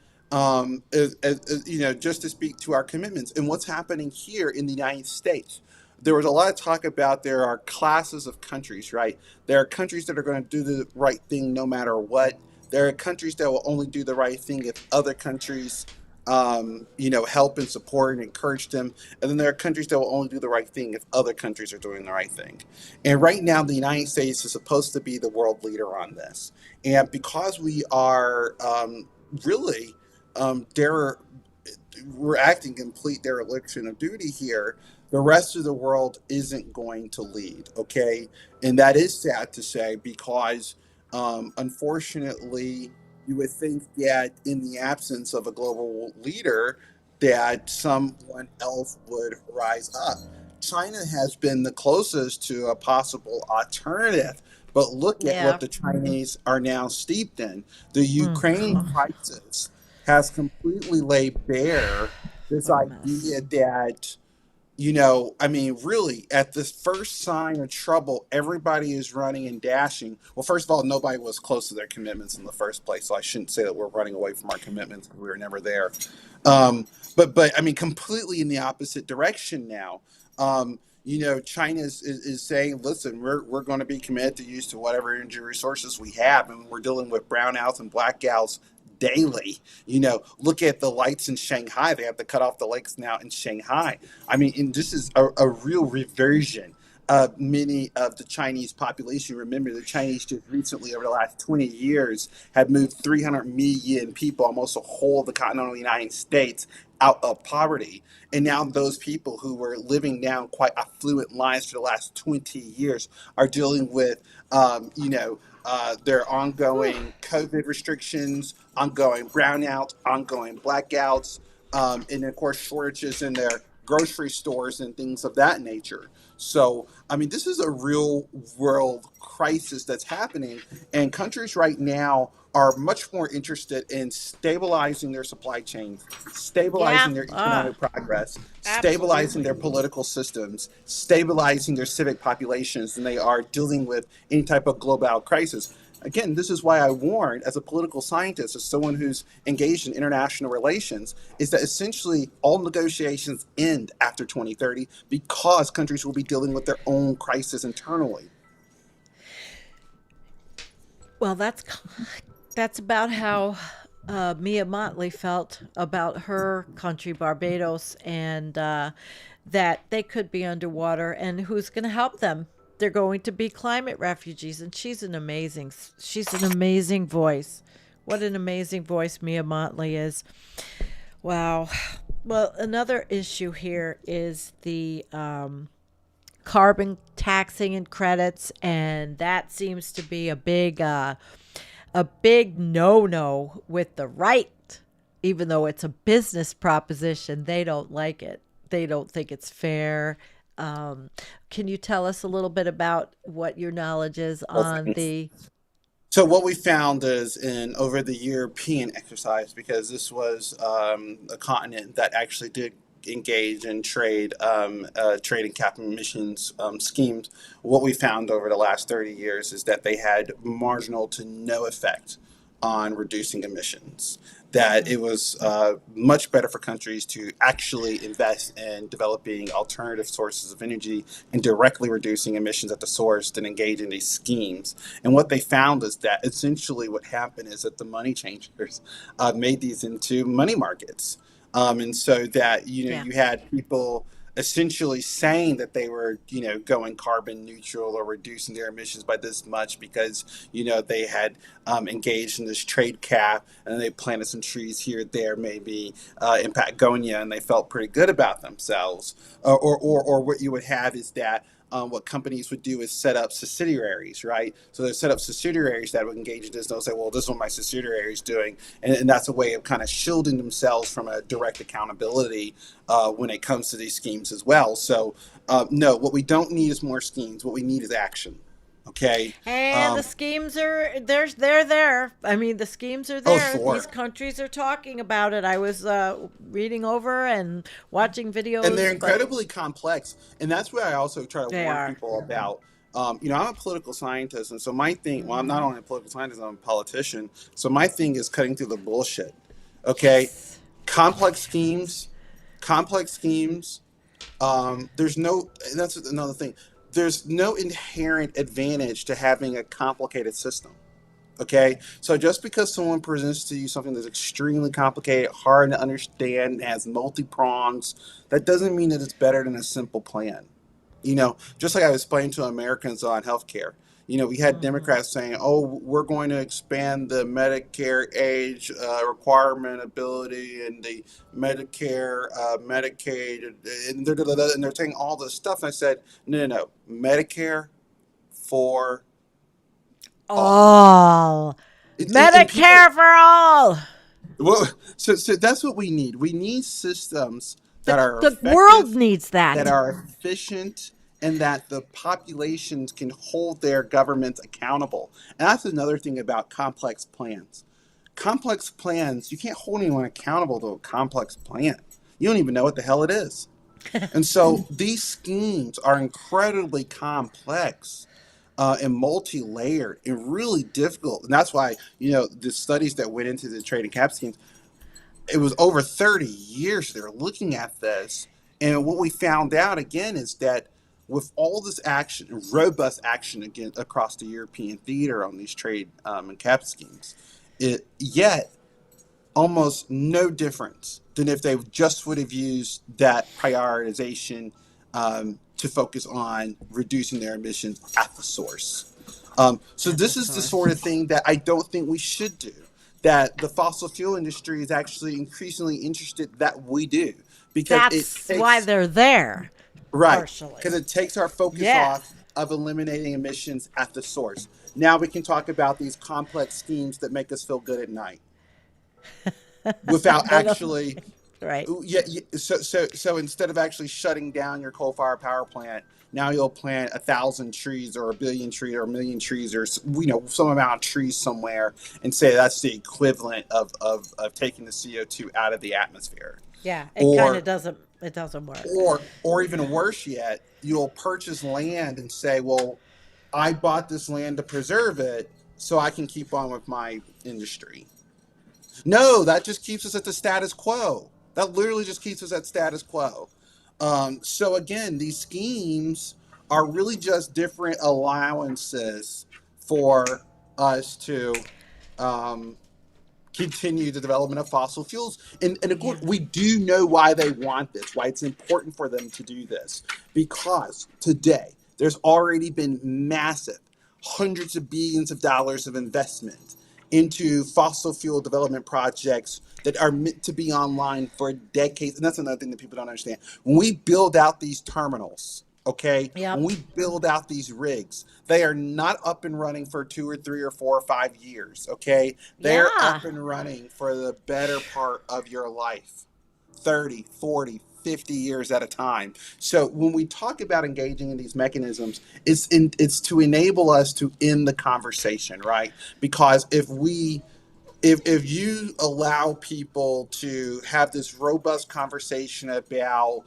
Just to speak to our commitments and what's happening here in the United States, there was a lot of talk about there are classes of countries, right? There are countries that are going to do the right thing no matter what. There are countries that will only do the right thing if other countries help and support and encourage them. And then there are countries that will only do the right thing if other countries are doing the right thing. And right now, the United States is supposed to be the world leader on this. And because we are really, there, we're acting complete dereliction of duty here, the rest of the world isn't going to lead, okay? And that is sad to say because, unfortunately, you would think that in the absence of a global leader, that someone else would rise up. China has been the closest to a possible alternative, but look at Yeah. what the Chinese are now steeped in. The Mm, Ukraine God, crisis has completely laid bare this what a mess. idea that, I mean, really, at the first sign of trouble, everybody is running and dashing. Well, first of all, nobody was close to their commitments in the first place, so I shouldn't say that we're running away from our commitments because we were never there. But I mean, completely in the opposite direction now. China is saying, listen, we're going to be committed to use to whatever energy resources we have, and we're dealing with brownouts and blackouts daily. Look at the lights in Shanghai. They have to cut off the lights now in Shanghai. I mean, and this is a real reversion of many of the Chinese population. Remember, the Chinese just recently, over the last 20 years, have moved 300 million people, almost a whole of the continental United States, out of poverty. And now those people who were living down quite affluent lives for the last 20 years are dealing with, their ongoing COVID restrictions, ongoing brownouts, ongoing blackouts, and of course shortages in their grocery stores and things of that nature. So, I mean, this is a real world crisis that's happening, and countries right now are much more interested in stabilizing their supply chains, Yeah. stabilizing their economic progress, stabilizing Absolutely. their political systems, stabilizing their civic populations than they are dealing with any type of global crisis. Again, this is why I warn, as a political scientist, as someone who's engaged in international relations, is that essentially all negotiations end after 2030 because countries will be dealing with their own crisis internally. Well, that's about how Mia Motley felt about her country, Barbados, and that they could be underwater, and who's going to help them? They're going to be climate refugees, and she's an amazing voice. What an amazing voice Mia Motley is. Wow. Well, another issue here is the carbon taxing and credits, and that seems to be a big no-no with the right. Even though it's a business proposition, they don't like it. They don't think it's fair. Can you tell us a little bit about what your knowledge is on the? So what we found is in over the European exercise, because this was a continent that actually did engage in trade and cap emissions schemes. What we found over the last 30 years is that they had marginal to no effect on reducing emissions. That it was much better for countries to actually invest in developing alternative sources of energy and directly reducing emissions at the source than engage in these schemes. And what they found is that essentially what happened is that the money changers made these into money markets. And so that, Yeah. you had people essentially saying that they were, going carbon neutral or reducing their emissions by this much because, they had engaged in this trade cap and they planted some trees here, there, maybe in Patagonia, and they felt pretty good about themselves. Or what you would have is that what companies would do is set up subsidiaries, right? So they set up subsidiaries that would engage in this. They'll say, well, this is what my subsidiary is doing. And that's a way of kind of shielding themselves from a direct accountability when it comes to these schemes as well. So no, what we don't need is more schemes. What we need is action. Okay. And the schemes they're there. I mean, the schemes are Oh, there. sure. These countries are talking about it. I was reading over and watching videos. And they're incredibly complex. And that's what I also try to They warn are. people about. I'm a political scientist. And so my thing, well, I'm not only a political scientist, I'm a politician. So my thing is cutting through the bullshit. Okay. Complex schemes. There's no, and that's another thing. There's no inherent advantage to having a complicated system. Okay, so just because someone presents to you something that's extremely complicated, hard to understand, has multi prongs, that doesn't mean that it's better than a simple plan. Just like I was explaining to Americans on healthcare. We had Democrats saying, "Oh, we're going to expand the Medicare age requirement ability and the Medicare, Medicaid, and they're saying all this stuff." And I said, "No, no, no, Medicare for all. and people, Medicare for all. well, so that's what we need. We need systems that are The world effective, needs that that. are efficient, and that the populations can hold their governments accountable. And that's another thing about complex plans. Complex plans, you can't hold anyone accountable to a complex plan. You don't even know what the hell it is. And so these schemes are incredibly complex and multi-layered and really difficult. And that's why, the studies that went into the trade and cap schemes, it was over 30 years they're looking at this. And what we found out again is that with all this action, robust action again across the European theater on these trade and cap schemes, yet almost no difference than if they just would have used that prioritization to focus on reducing their emissions at the source. So this is the sort of thing that I don't think we should do, that the fossil fuel industry is actually increasingly interested that we do. Because That's why they're there. right, Partially. because it takes our focus Yeah. off of eliminating emissions at the source. Now we can talk about these complex schemes that make us feel good at night without actually right? Yeah. So instead of actually shutting down your coal-fired power plant, now you'll plant 1,000 trees or 1 billion trees or 1 million trees or some amount of trees somewhere, and say that's the equivalent of taking the CO2 out of the atmosphere. Yeah, it kind of Or doesn't. It doesn't work. or even worse yet, you'll purchase land and say, well, I bought this land to preserve it so I can keep on with my industry. No, that just keeps us at the status quo. That literally just keeps us at status quo. So again, these schemes are really just different allowances for us to um, continue the development of fossil fuels. And of Yeah. course, we do know why they want this, why it's important for them to do this. Because today, there's already been massive, hundreds of billions of dollars of investment into fossil fuel development projects that are meant to be online for decades. And that's another thing that people don't understand. When we build out these terminals, okay, Yep. when we build out these rigs, they are not up and running for 2 or 3 or 4 or 5 years, okay? They're Yeah. up and running for the better part of your life, 30, 40, 50 years at a time. So when we talk about engaging in these mechanisms, it's to enable us to end the conversation, right? Because if you allow people to have this robust conversation about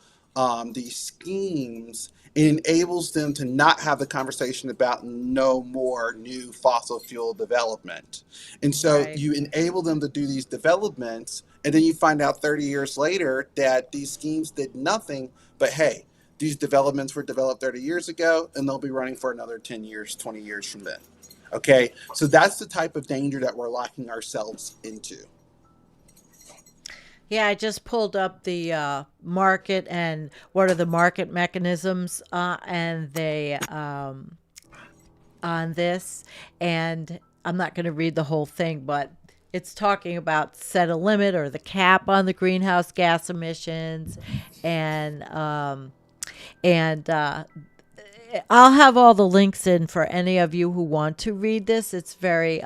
these schemes, it enables them to not have the conversation about no more new fossil fuel development. And so Right. you enable them to do these developments, and then you find out 30 years later that these schemes did nothing. But hey, these developments were developed 30 years ago, and they'll be running for another 10 years, 20 years from then. Okay, so that's the type of danger that we're locking ourselves into. Yeah, I just pulled up the market and what are the market mechanisms, and they on this, and I'm not going to read the whole thing, but it's talking about set a limit or the cap on the greenhouse gas emissions, and and I'll have all the links in for any of you who want to read this. It's very,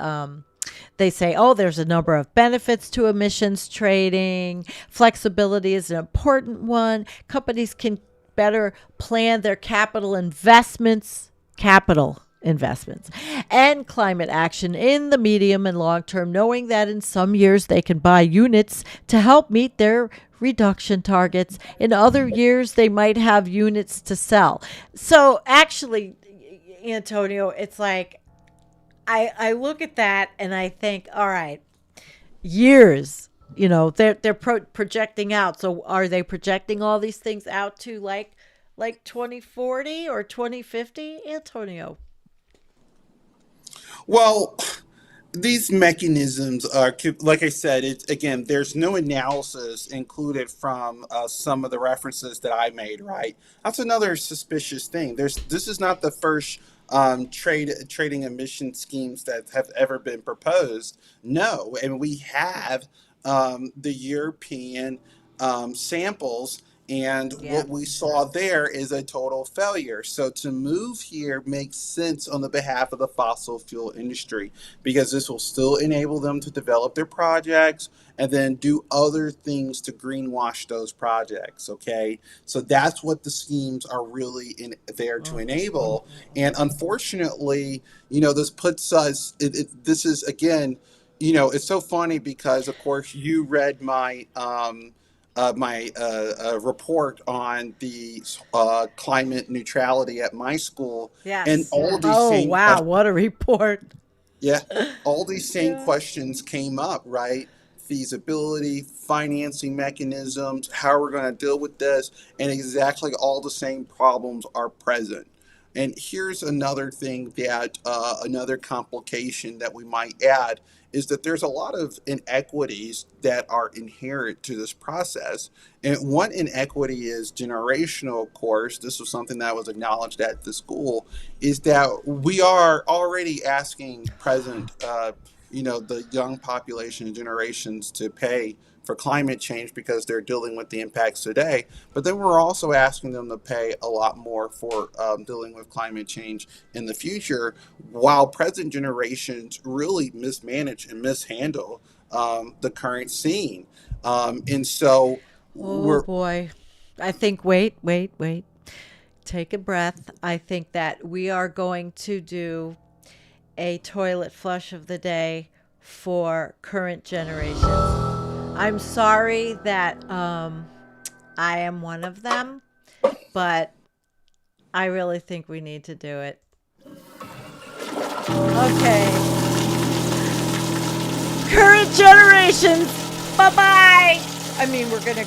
they say, oh, there's a number of benefits to emissions trading. Flexibility is an important one. Companies can better plan their capital investments, and climate action in the medium and long term, knowing that in some years they can buy units to help meet their reduction targets. In other years, they might have units to sell. So actually, Antonio, it's like I look at that and I think, all right, years. They're projecting out. So are they projecting all these things out to like 2040 or 2050, Antonio? Well, these mechanisms are, like I said, again, there's no analysis included from some of the references that I made, right? That's another suspicious thing. This is not the first trading emission schemes that have ever been proposed. No, and we have the European samples. And Yeah. what we saw there is a total failure. So to move here makes sense on the behalf of the fossil fuel industry, because this will still enable them to develop their projects and then do other things to greenwash those projects. Okay, so that's what the schemes are really there to enable. And unfortunately, this puts us. This is again, it's so funny because of course you read my report on the climate neutrality at my school, and Yes. all these Oh, same wow. questions. What a report. Yeah, all these same Yeah. questions came up, right? Feasibility, financing mechanisms, how we're going to deal with this, and exactly all the same problems are present. And here's another thing that another complication that we might add is that there's a lot of inequities that are inherent to this process. And one inequity is generational, of course. This was something that was acknowledged at the school, is that we are already asking present, the young population and generations to pay for climate change because they're dealing with the impacts today. But then we're also asking them to pay a lot more for dealing with climate change in the future, while present generations really mismanage and mishandle the current scene. And so Oh we're boy. I think, wait. Take a breath. I think that we are going to do a toilet flush of the day for current generations. I'm sorry that I am one of them, but I really think we need to do it. Okay. Current generations. Bye-bye. I mean, we're gonna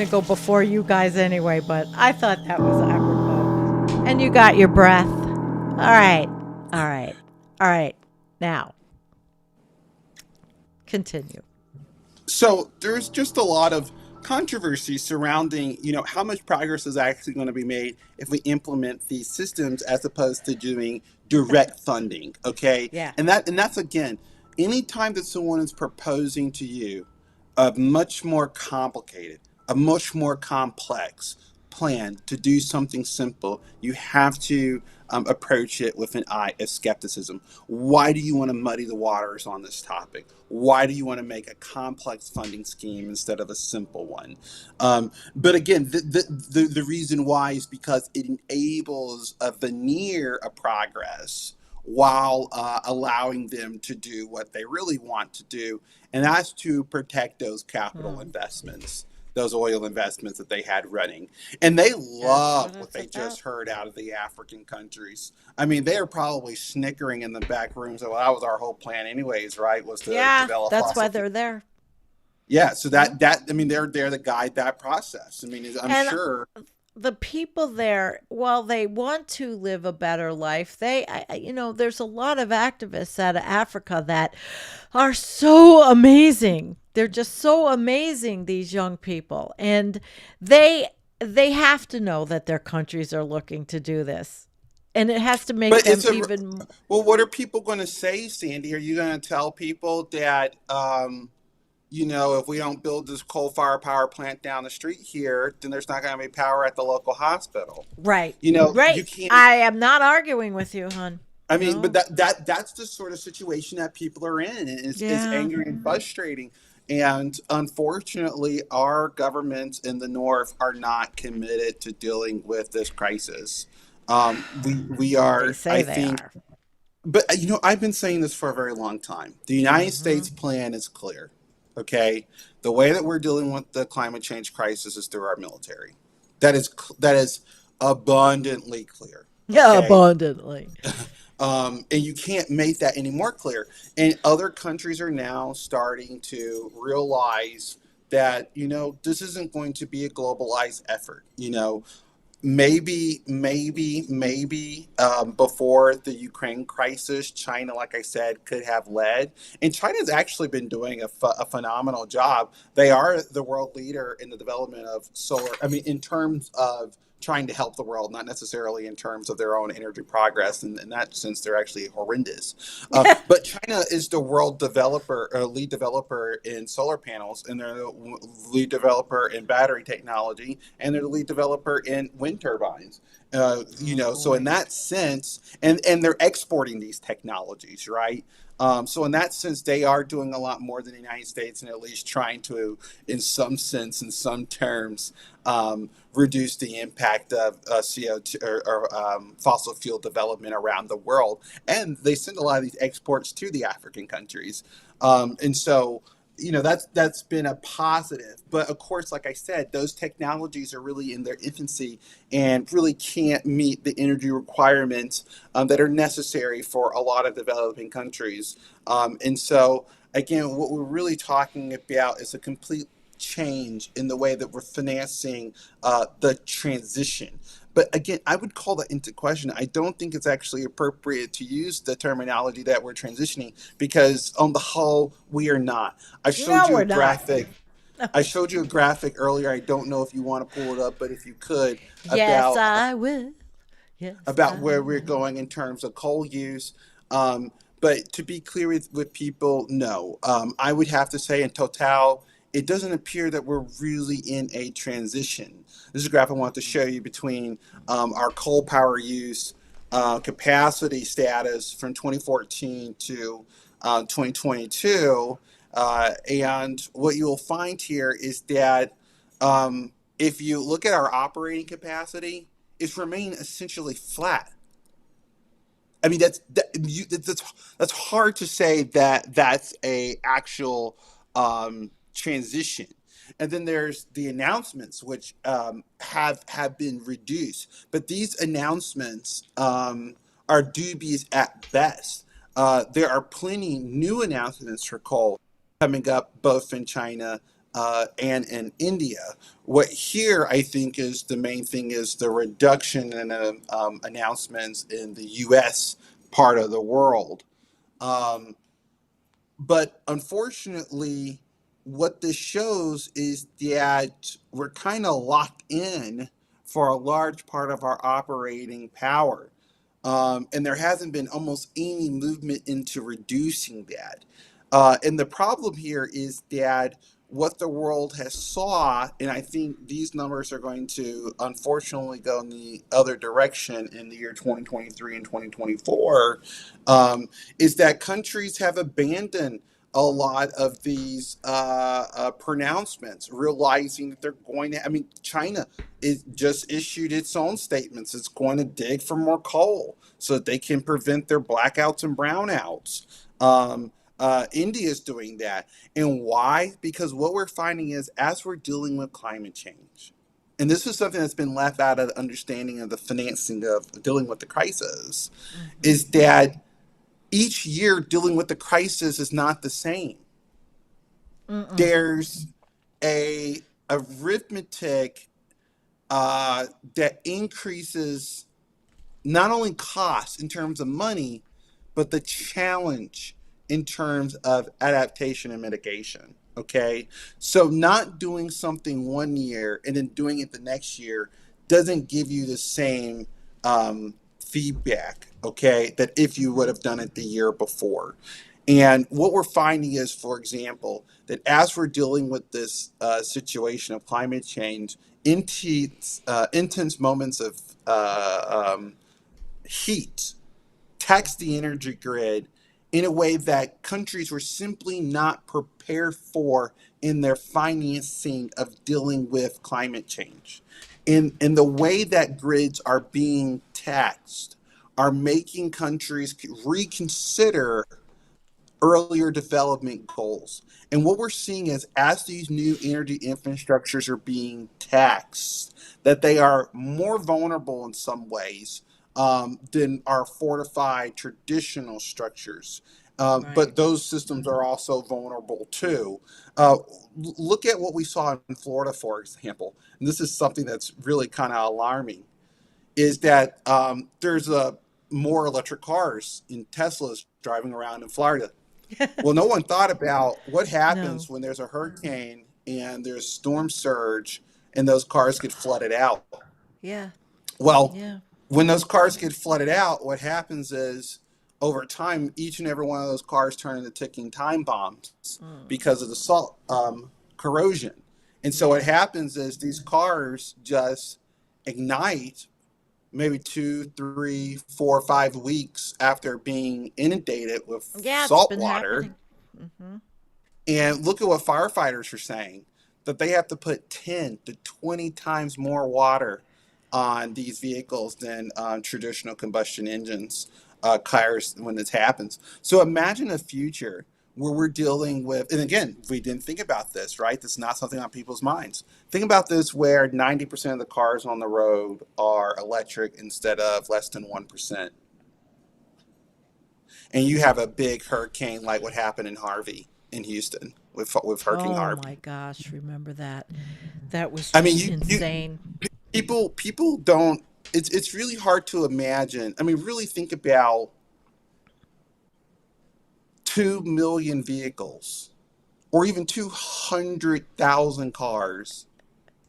go before you guys anyway, but I thought that was apropos. And you got your breath. All right. All right. All right. Now, continue. So there's just a lot of controversy surrounding, how much progress is actually going to be made if we implement these systems as opposed to doing direct funding. Okay, Yeah. and that's again, anytime that someone is proposing to you a much more complicated, a much more complex plan to do something simple, you have to approach it with an eye of skepticism. Why do you want to muddy the waters on this topic? Why do you want to make a complex funding scheme instead of a simple one? But again, the reason why is because it enables a veneer of progress while allowing them to do what they really want to do, and that's to protect those capital investments, those oil investments that they had running. And they That's what love what it's they about. just heard out of the African countries. I mean, they are probably snickering in the back rooms. Well, that was our whole plan, anyways, right? Was to Yeah, develop that's why fossil fuel. they're there. Yeah, so I mean, they're there to guide that process. I mean, I'm And sure. the people there, while they want to live a better life, there's a lot of activists out of Africa that are so amazing. They're just so amazing, these young people, and they they have to know that their countries are looking to do this, and it has to make But them it's a even. well. What are people going to say, Sandy? Are you going to tell people that if we don't build this coal-fired power plant down the street here, then there's not going to be power at the local hospital? Right, You right. can't. I am not arguing with you, hon. I mean, but No. that's the sort of situation that people are in, and it's Yeah. angry and frustrating. And unfortunately, our governments in the North are not committed to dealing with this crisis. We They are, say I they think, are. but I've been saying this for a very long time. The United Hmm. States plan is clear. Okay, the way that we're dealing with the climate change crisis is through our military. That is abundantly clear. Yeah, Okay, abundantly. and you can't make that any more clear. And other countries are now starting to realize that this isn't going to be a globalized effort. Maybe before the Ukraine crisis, China, like I said, could have led. And China's actually been doing a phenomenal job. They are the world leader in the development of solar. I mean, in terms of trying to help the world, not necessarily in terms of their own energy progress. And in that sense, they're actually horrendous. But China is the world developer, lead developer in solar panels, and they're the lead developer in battery technology, and they're the lead developer in wind turbines. Oh So in boy. that sense, and they're exporting these technologies, right? So in that sense, they are doing a lot more than the United States, and at least trying to, in some sense, in some terms, reduce the impact of CO2 or fossil fuel development around the world. And they send a lot of these exports to the African countries, and so that's been a positive. But of course, like I said, those technologies are really in their infancy and really can't meet the energy requirements that are necessary for a lot of developing countries. And so again, what we're really talking about is a complete change in the way that we're financing the transition. But again, I would call that into question. I don't think it's actually appropriate to use the terminology that we're transitioning, because on the whole, we are not. I showed No, you a we're not. graphic. I showed you a graphic earlier. I don't know if you want to pull it up, but if you could, Yes, about I will. Yes, about I where we're will. going in terms of coal use. But to be clear with people, no. I would have to say in total, it doesn't appear that we're really in a transition. This is a graph I want to show you between our coal power use capacity status from 2014 to 2022. And what you'll find here is that If you look at our operating capacity, it's remained essentially flat. I mean, that's hard to say that that's a actual transition. And then there's the announcements, which have been reduced, but these announcements are dubious at best. There are plenty new announcements for coal coming up, both in China and in India. What here I think is the main thing is the reduction in announcements in the U.S. part of the world. Um, but unfortunately, what this shows is that we're kind of locked in for a large part of our operating power. And there hasn't been almost any movement into reducing that. And the problem here is that what the world has saw, and I think these numbers are going to unfortunately go in the other direction in the year 2023 and 2024, is that countries have abandoned a lot of these pronouncements, realizing that they're going to, I mean, China just issued its own statements. It's going to dig for more coal so that they can prevent their blackouts and brownouts. India is doing that. And why? Because what we're finding is as we're dealing with climate change, and this is something that's been left out of the understanding of the financing of dealing with the crisis, is that each year dealing with the crisis is not the same. There's a arithmetic that increases not only costs in terms of money, but the challenge in terms of adaptation and mitigation. Okay. So not doing something one year and then doing it the next year doesn't give you the same feedback, okay, that if you would have done it the year before. And what we're finding is, for example, that as we're dealing with this situation of climate change, intense moments of heat tax the energy grid in a way that countries were simply not prepared for in their financing of dealing with climate change. In the way that grids are being taxed are making countries reconsider earlier development goals. And what we're seeing is as these new energy infrastructures are being taxed, that they are more vulnerable in some ways than our fortified traditional structures. But those systems are also vulnerable too. Look at what we saw in Florida, for example. And this is something that's really kind of alarming, is that there's more electric cars in Teslas driving around in Florida. Well, no one thought about what happens when there's a hurricane and there's storm surge and those cars get flooded out. Yeah. Well, when those cars get flooded out, what happens is over time, each and every one of those cars turn into ticking time bombs because of the salt corrosion. And so what happens is these cars just ignite maybe 2, 3, 4, 5 weeks after being inundated with salt water. And look at what firefighters are saying, that they have to put 10 to 20 times more water on these vehicles than traditional combustion engines cars when this happens. So imagine a future where we're dealing with, and again, we didn't think about this, right? This is not something on people's minds. Think about this where 90% of the cars on the road are electric instead of less than 1%. And you have a big hurricane like what happened in Harvey in Houston with Hurricane Harvey. Oh my gosh, remember that? That was just insane. People don't, it's really hard to imagine. I mean, really think about 2 million vehicles or even 200,000 cars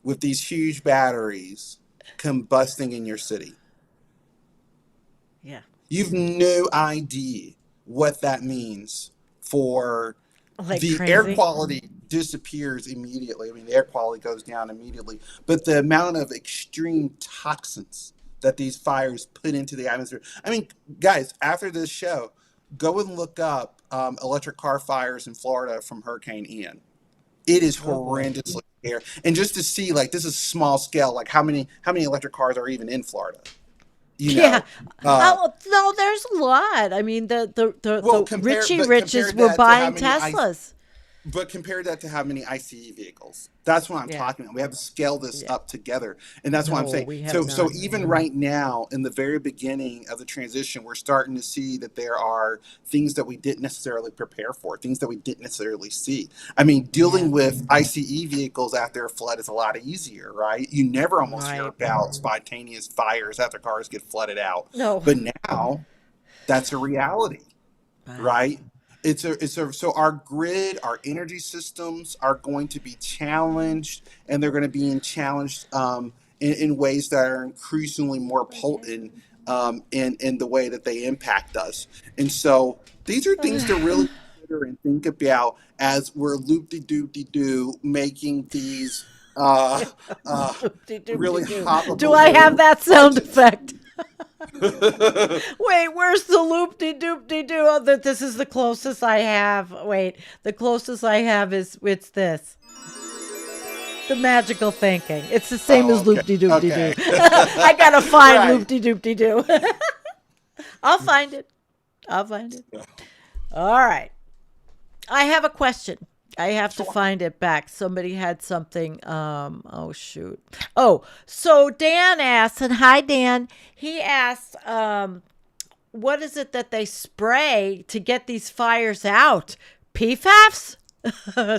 with these huge batteries combusting in your city. Yeah. You've no idea what that means for the crazy. Air quality disappears immediately. I mean, the air quality goes down immediately, but the amount of extreme toxins that these fires put into the atmosphere. I mean, guys, after this show, go and look up electric car fires in Florida from Hurricane Ian. It is horrendously here, and just to see like this is small scale. Like how many electric cars are even in Florida? You Yeah. know, uh, Oh no, there's a lot. I mean, well, the Richie compare Riches were that to how buying many Teslas. but compare that to how many ICE vehicles. That's what I'm Yeah. talking about. We have to scale this Yeah. up together. And that's what I'm No, saying. we have So not. even right now, in the very beginning of the transition, we're starting to see that there are things that we didn't necessarily prepare for, things that we didn't necessarily see. I mean, Yeah. dealing with ICE vehicles after a flood is a lot easier, right? You never almost hear Right. about spontaneous fires after cars get flooded out. No. But now that's a reality, Wow. right? So our grid, our energy systems are going to be challenged, and they're going to be challenged in ways that are increasingly more potent in the way that they impact us. And so these are things to really consider and think about as we're loop-de-doop-de-doo making these really top of the Do I have loop that sound budgets. effect? Wait, where's the loop de doop de doo? Oh, that this is the closest I have. Wait, the closest I have is it's this. The magical thinking. It's the same Oh, as okay. loop de doop de doo. Okay. I gotta find Right. loop de doop de doo. I'll find it. I'll find it. All right. I have a question. I have to find it back. Somebody had something. Oh shoot. Oh, so Dan asked, and hi Dan. He asked, what is it that they spray to get these fires out? PFAS?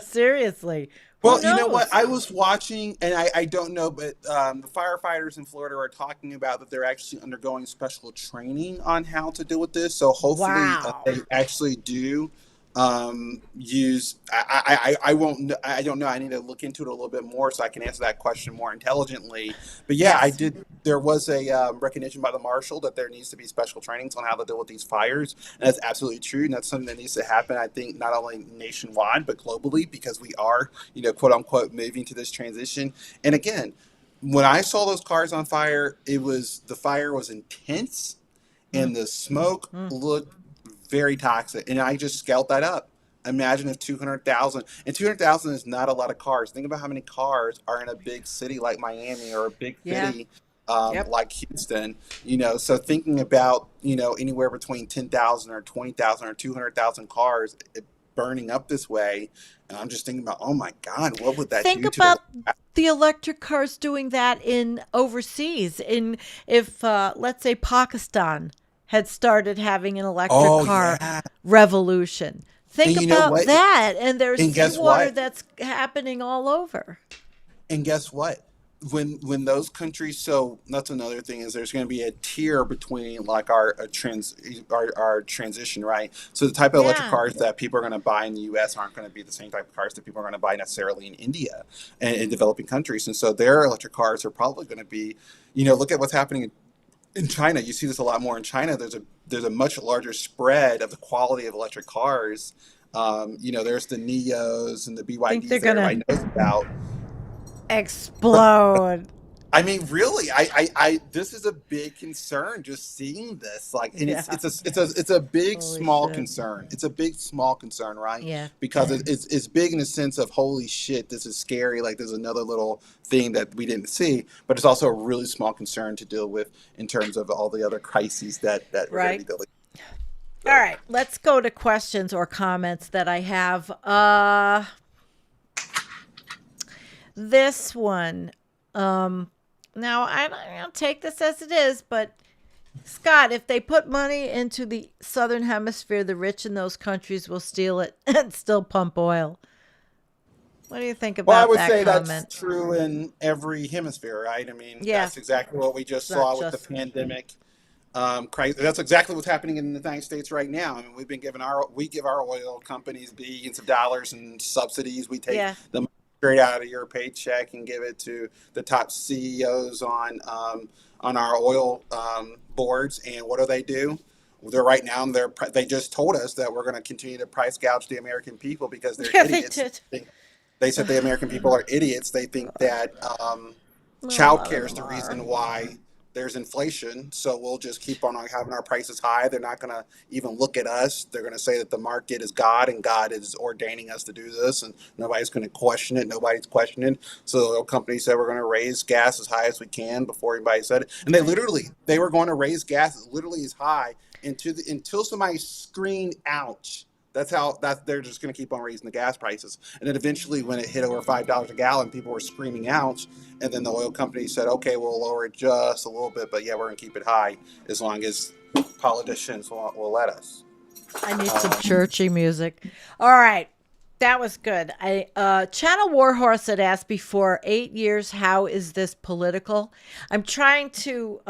Seriously. Who Well, you know knows? what? I was watching, and I don't know, but the firefighters in Florida are talking about that they're actually undergoing special training on how to deal with this. So hopefully Wow. they actually do use. I won't. I don't know. I need to look into it a little bit more so I can answer that question more intelligently. But yeah, I Yes. did. There was a recognition by the marshal that there needs to be special trainings on how to deal with these fires, and that's absolutely true. And that's something that needs to happen. I think not only nationwide but globally because we are, quote unquote, moving to this transition. And again, when I saw those cars on fire, the fire was intense and the smoke looked very toxic. And I just scaled that up. Imagine if 200,000, and 200,000 is not a lot of cars. Think about how many cars are in a big city like Miami or a big Yeah. city Yep. like Houston, so thinking about, anywhere between 10,000 or 20,000 or 200,000 cars burning up this way. And I'm just thinking about, oh my God, what would that Think do to about the electric cars doing that in overseas. If let's say Pakistan had started having an electric Oh, car yeah. revolution. Think And you know about what? that. And there's And guess seawater what? that's happening all over. And guess what? When those countries, so that's another thing is there's going to be a tier between like our transition, right? So the type of electric Yeah. cars that people are going to buy in the U.S. aren't going to be the same type of cars that people are going to buy necessarily in India and in developing countries, and so their electric cars are probably going to be, look at what's happening in China. You see this a lot more in China. There's a much larger spread of the quality of electric cars. There's the Neos and the Think BYDs they're that everybody gonna knows about. explode. I mean, really, I this is a big concern. Just seeing this, like, and Yeah. it's a big Holy small shit. concern. It's a big small concern, right? Yeah. Because it's big in the sense of holy shit, this is scary. Like, there's another little thing that we didn't see, but it's also a really small concern to deal with in terms of all the other crises that we're going to Right. be dealing. All right, let's go to questions or comments that I have. This one. Now, I'll take this as it is, but Scott, if they put money into the Southern Hemisphere, the rich in those countries will steal it and still pump oil. What do you think about Well, I would that say comment? that's true in every hemisphere, right? I mean, Yeah. that's exactly what we just It's not saw with just- the pandemic. Crisis. That's exactly what's happening in the United States right now. I mean, we give our oil companies billions of dollars in subsidies. We take Yeah. them straight out of your paycheck and give it to the top CEOs on our oil boards. And what do? They're right now. They just told us that we're going to continue to price gouge the American people because they're Yeah, they idiots. did. They said the American people are idiots. They think that childcare is the reason why there's inflation, so we'll just keep on having our prices high. They're not going to even look at us. They're going to say that the market is God and God is ordaining us to do this, and nobody's going to question it. Nobody's questioning. So the oil company said we're going to raise gas as high as we can before anybody said it. And they were going to raise gas literally as high until somebody screamed, ouch. They're just going to keep on raising the gas prices. And then eventually when it hit over $5 a gallon, people were screaming out. And then the oil company said, okay, we'll lower it just a little bit, but yeah, we're going to keep it high as long as politicians will let us. I need some churchy music. All right. That was good. Channel Warhorse had asked before, 8 years, how is this political? I'm trying to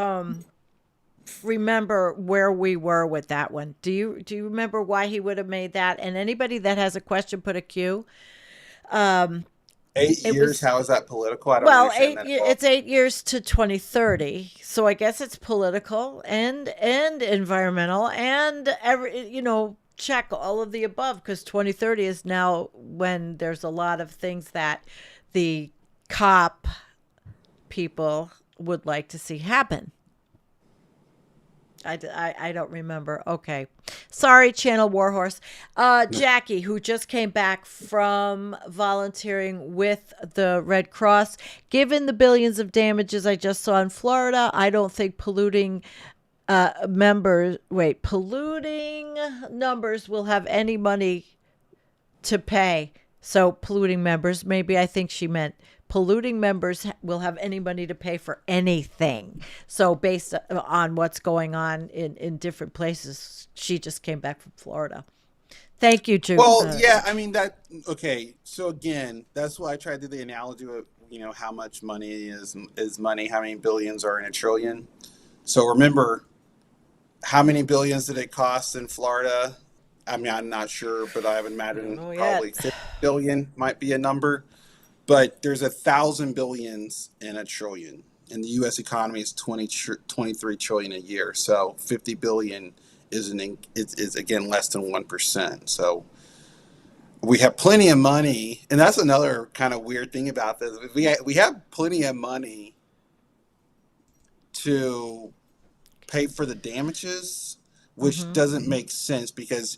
remember where we were with that one. Do you remember why he would have made that? And anybody that has a question, put a Q. 8 years, how is that political? I don't understand that. It's 8 years to 2030. So I guess it's political and environmental and check all of the above, because 2030 is now when there's a lot of things that the COP people would like to see happen. I don't remember. Okay. Sorry, Channel Warhorse. Jackie, who just came back from volunteering with the Red Cross. Given the billions of damages I just saw in Florida, I don't think polluting numbers will have any money to pay. So polluting members, maybe I think she meant polluting members will have any money to pay for anything. So based on what's going on in different places, she just came back from Florida. Thank you, Jude. Well, yeah, I mean okay. So again, that's why I tried to do the analogy of, how much money is money, how many billions are in a trillion. So remember, how many billions did it cost in Florida? I mean, I'm not sure, but I would imagine probably 50 billion might be a number. But there's 1,000 billions in a trillion, and the U.S. economy is 23 trillion a year. So 50 billion is again less than 1%. So we have plenty of money, and that's another kind of weird thing about this. We have plenty of money to pay for the damages, which doesn't make sense because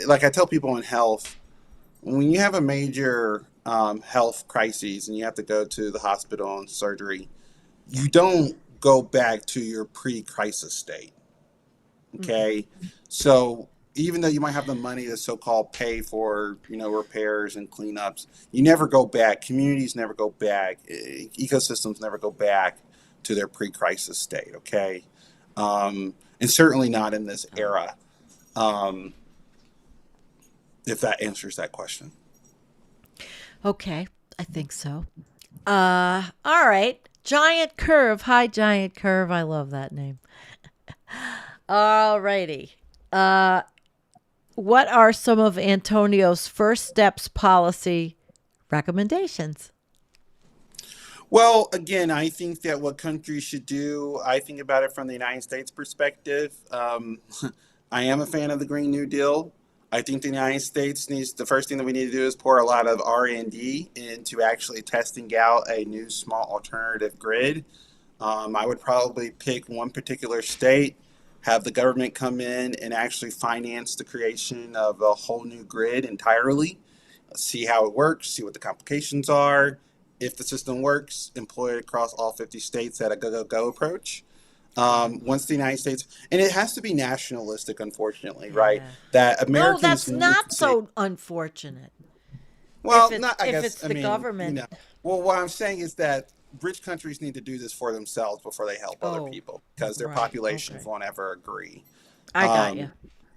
like I tell people in health, when you have a major health crises and you have to go to the hospital and surgery, you don't go back to your pre-crisis state. Okay. So even though you might have the money to so-called pay for, repairs and cleanups, you never go back. Communities never go back. Ecosystems never go back to their pre-crisis state. Okay. And certainly not in this era. If that answers that question. Okay, I think so. All right. Giant Curve. Hi, Giant Curve. I love that name. All righty. What are some of Antonio's first steps policy recommendations? Well, again, I think that what countries should do, I think about it from the United States perspective. I am a fan of the Green New Deal. I think the United States the first thing that we need to do is pour a lot of R&D into actually testing out a new small alternative grid. I would probably pick one particular state, have the government come in and actually finance the creation of a whole new grid entirely, see how it works, see what the complications are. If the system works, employ it across all 50 states at a go approach. Once the United States, and it has to be nationalistic, unfortunately, right? That Americans. No, that's not so unfortunate. Well, if it's the government. Well, what I'm saying is that rich countries need to do this for themselves before they help other people, because their populations won't ever agree. I got you.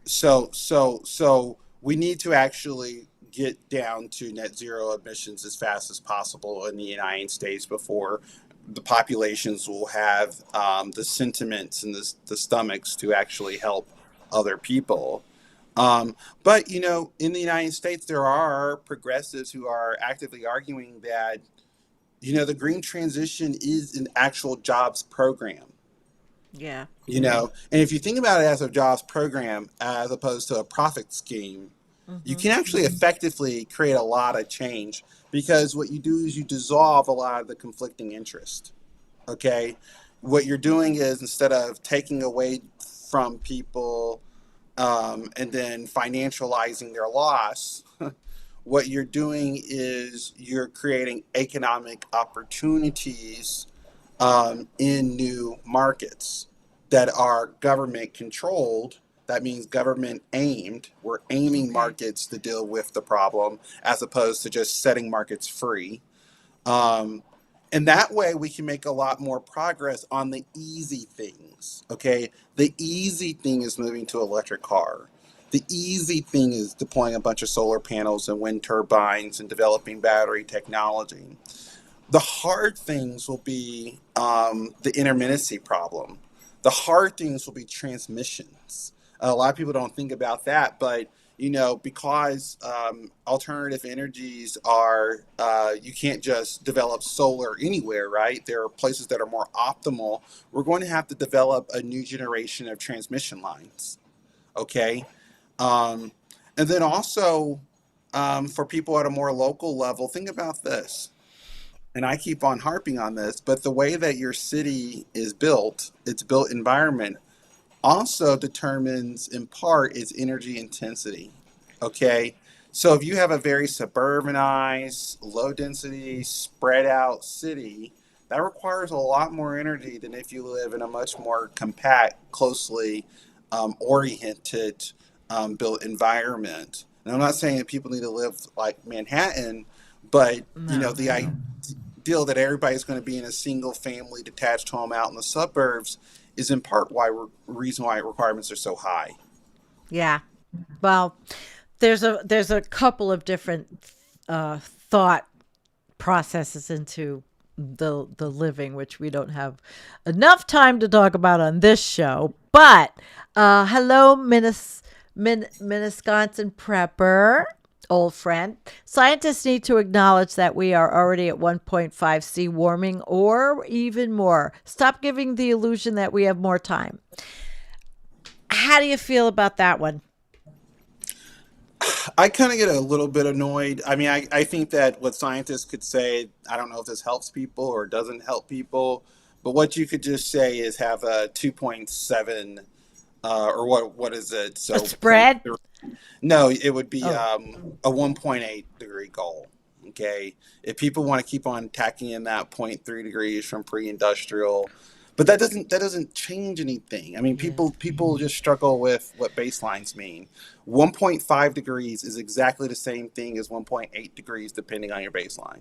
So we need to actually get down to net zero emissions as fast as possible in the United States before the populations will have the sentiments and the stomachs to actually help other people. But, in the United States, there are progressives who are actively arguing that, the green transition is an actual jobs program. Yeah. And if you think about it as a jobs program as opposed to a profit scheme, you can actually effectively create a lot of change, because what you do is you dissolve a lot of the conflicting interest. Okay. what you're doing is, instead of taking away from people and then financializing their loss, what you're doing is you're creating economic opportunities in new markets that are government controlled. That means government aimed. We're aiming markets to deal with the problem as opposed to just setting markets free. Um, and that way we can make a lot more progress on the easy things. Okay. The easy thing is moving to electric car. The easy thing is deploying a bunch of solar panels and wind turbines and developing battery technology. The hard things will be the intermittency problem. The hard things will be transmissions. A lot of people don't think about that, but because alternative energies are, you can't just develop solar anywhere, right? There are places that are more optimal. We're going to have to develop a new generation of transmission lines, okay? And then also, for people at a more local level, think about this. And I keep on harping on this, but the way that your city is built, its built environment, also determines in part its energy intensity. Okay. So if you have a very suburbanized, low density, spread out city, that requires a lot more energy than if you live in a much more compact, closely oriented built environment. And I'm not saying that people need to live like Manhattan, but the ideal that everybody's going to be in a single family detached home out in the suburbs is in part reason why requirements are so high. Yeah. Well, there's a couple of different thought processes into the living, which we don't have enough time to talk about on this show. But hello, Minnesconsin prepper, old friend. Scientists need to acknowledge that we are already at 1.5 C warming or even more. Stop giving the illusion that we have more time. How do you feel about that one? I kind of get a little bit annoyed. I mean, I think that what scientists could say, I don't know if this helps people or doesn't help people, but what you could just say is have a 2.7 or what is it? So a spread? No, it would be a 1.8 degree goal. Okay. If people want to keep on tacking in that 0.3 degrees from pre-industrial, but that doesn't change anything. I mean, people just struggle with what baselines mean. 1.5 degrees is exactly the same thing as 1.8 degrees, depending on your baseline.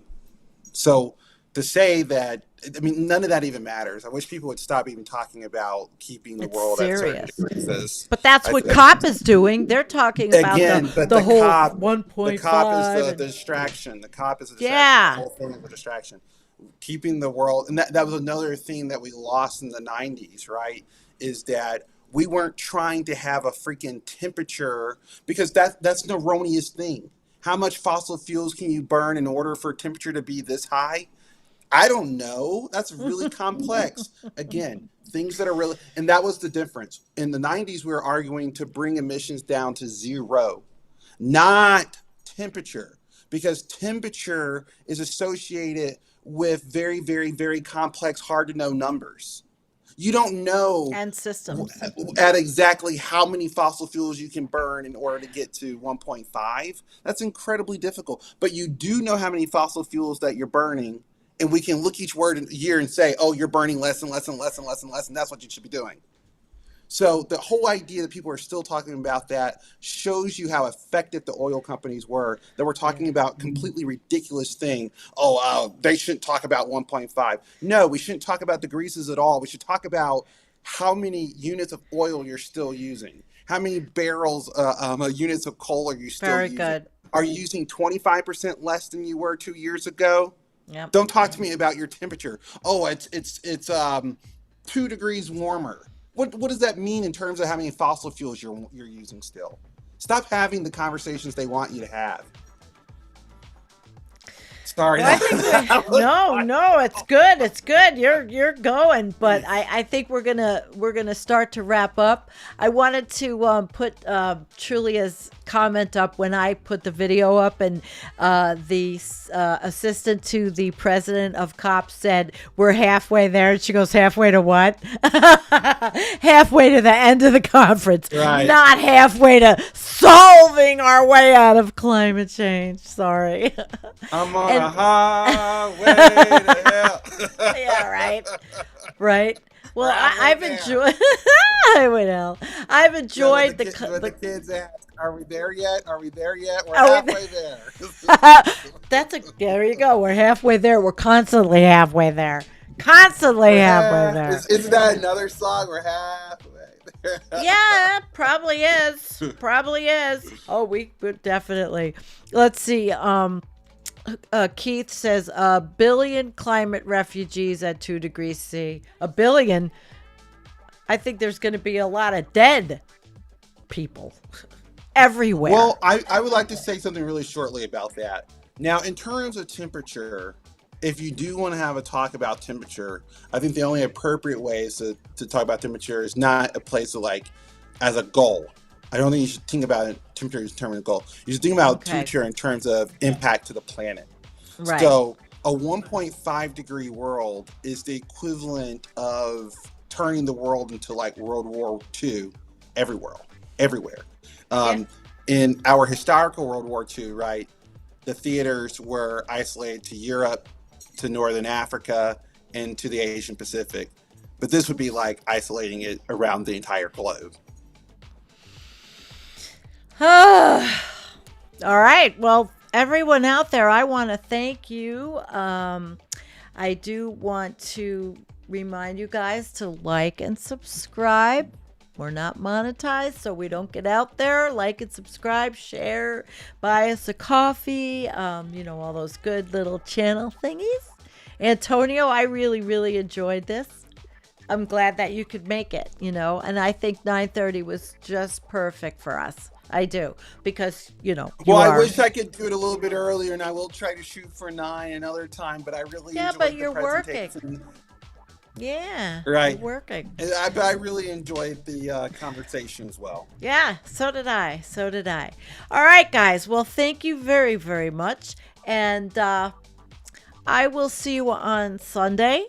So to say that, I mean, none of that even matters. I wish people would stop even talking about keeping the world serious. At certain degrees. But that's what COP is doing. They're talking about the whole COP, 1.5. The COP is the distraction. The COP is a distraction. Yeah. The whole thing is a distraction. Keeping the world, and that was another thing that we lost in the 90s, right? Is that we weren't trying to have a freaking temperature, because that's an erroneous thing. How much fossil fuels can you burn in order for temperature to be this high? I don't know. That's really complex. Again, things that are really, and that was the difference. In the 90s, we were arguing to bring emissions down to zero, not temperature, because temperature is associated with very, very, very complex, hard to know numbers. You don't know and systems at exactly how many fossil fuels you can burn in order to get to 1.5. That's incredibly difficult. But you do know how many fossil fuels that you're burning, and we can look each year and say, oh, you're burning less and less and less and less and less, and that's what you should be doing. So the whole idea that people are still talking about that shows you how effective the oil companies were, that we're talking about completely ridiculous thing. They shouldn't talk about 1.5. No, we shouldn't talk about degrees at all. We should talk about how many units of oil you're still using. How many barrels, units of coal are you still using? Very good. Are you using 25% less than you were 2 years ago? Yep. Don't talk to me about your temperature. Oh, it's 2 degrees warmer. What does that mean in terms of how many fossil fuels you're using still? Stop having the conversations they want you to have. Sorry. Well, I think no, it's good. It's good. You're going, but I think we're gonna start to wrap up. I wanted to put Trulia's comment up when I put the video up, and the assistant to the president of COP said we're halfway there, and she goes, halfway to what? Halfway to the end of the conference, Right. not halfway to solving our way out of climate change. Sorry. I'm on a highway to hell. Yeah, right. Right. Well, Right I've there. enjoyed. I would hell. I've enjoyed The kids ask, "Are we there yet? Are we there yet? We're Are we halfway there." There you go. We're halfway there. We're constantly halfway there. Constantly halfway there. Isn't that another song? We're halfway there. Yeah, probably is. Probably is. Oh, we would definitely. Let's see. Keith says a billion climate refugees at 2 degrees C. A billion. I think there's going to be a lot of dead people everywhere. Well, I would like to say something really shortly about that. Now, in terms of temperature, if you do want to have a talk about temperature, I think the only appropriate ways to talk about temperature is not a place of like as a goal. I don't think you should think about it, temperature as a term of goal. You should think about temperature in terms of impact to the planet. Right. So a 1.5 degree world is the equivalent of turning the world into like World War II everywhere. In our historical World War II, right, the theaters were isolated to Europe, to Northern Africa, and to the Asian Pacific. But this would be like isolating it around the entire globe. All right. Well, everyone out there, I want to thank you. I do want to remind you guys to like and subscribe. We're not monetized, so we don't get out there. Like and subscribe, share, buy us a coffee, all those good little channel thingies. Antonio, I really, really enjoyed this. I'm glad that you could make it, and I think 9:30 was just perfect for us. I do, because, I wish I could do it a little bit earlier, and I will try to shoot for 9 another time, but I really enjoyed but the you're working. presentation. Yeah. Right. You're working. And I really enjoyed the conversation as well. Yeah, so did I. All right, guys. Well, thank you very, very much. And I will see you on Sunday.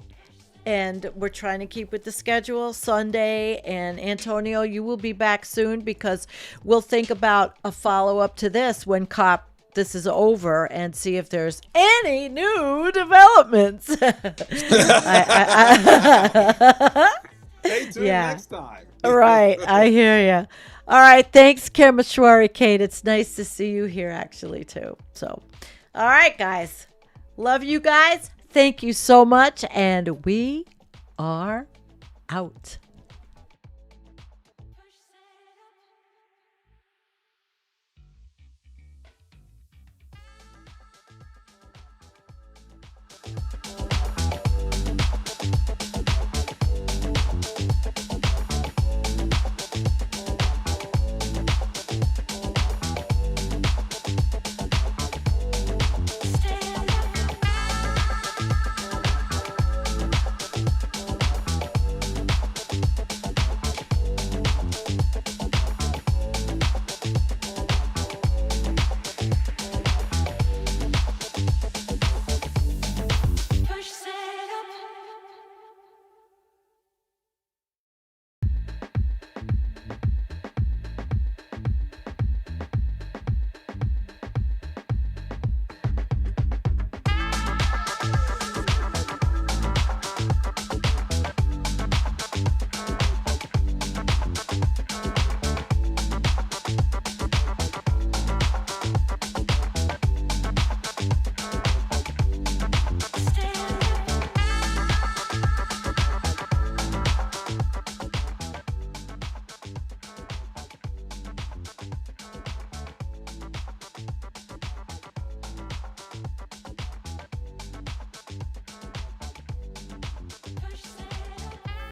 And we're trying to keep with the schedule Sunday. And Antonio, you will be back soon, because we'll think about a follow-up to this when this is over, and see if there's any new developments. Stay tuned next time. Right. I hear you. All right. Thanks, Kameshwari Kate. It's nice to see you here, actually, too. So, all right, guys. Love you guys. Thank you so much. And we are out.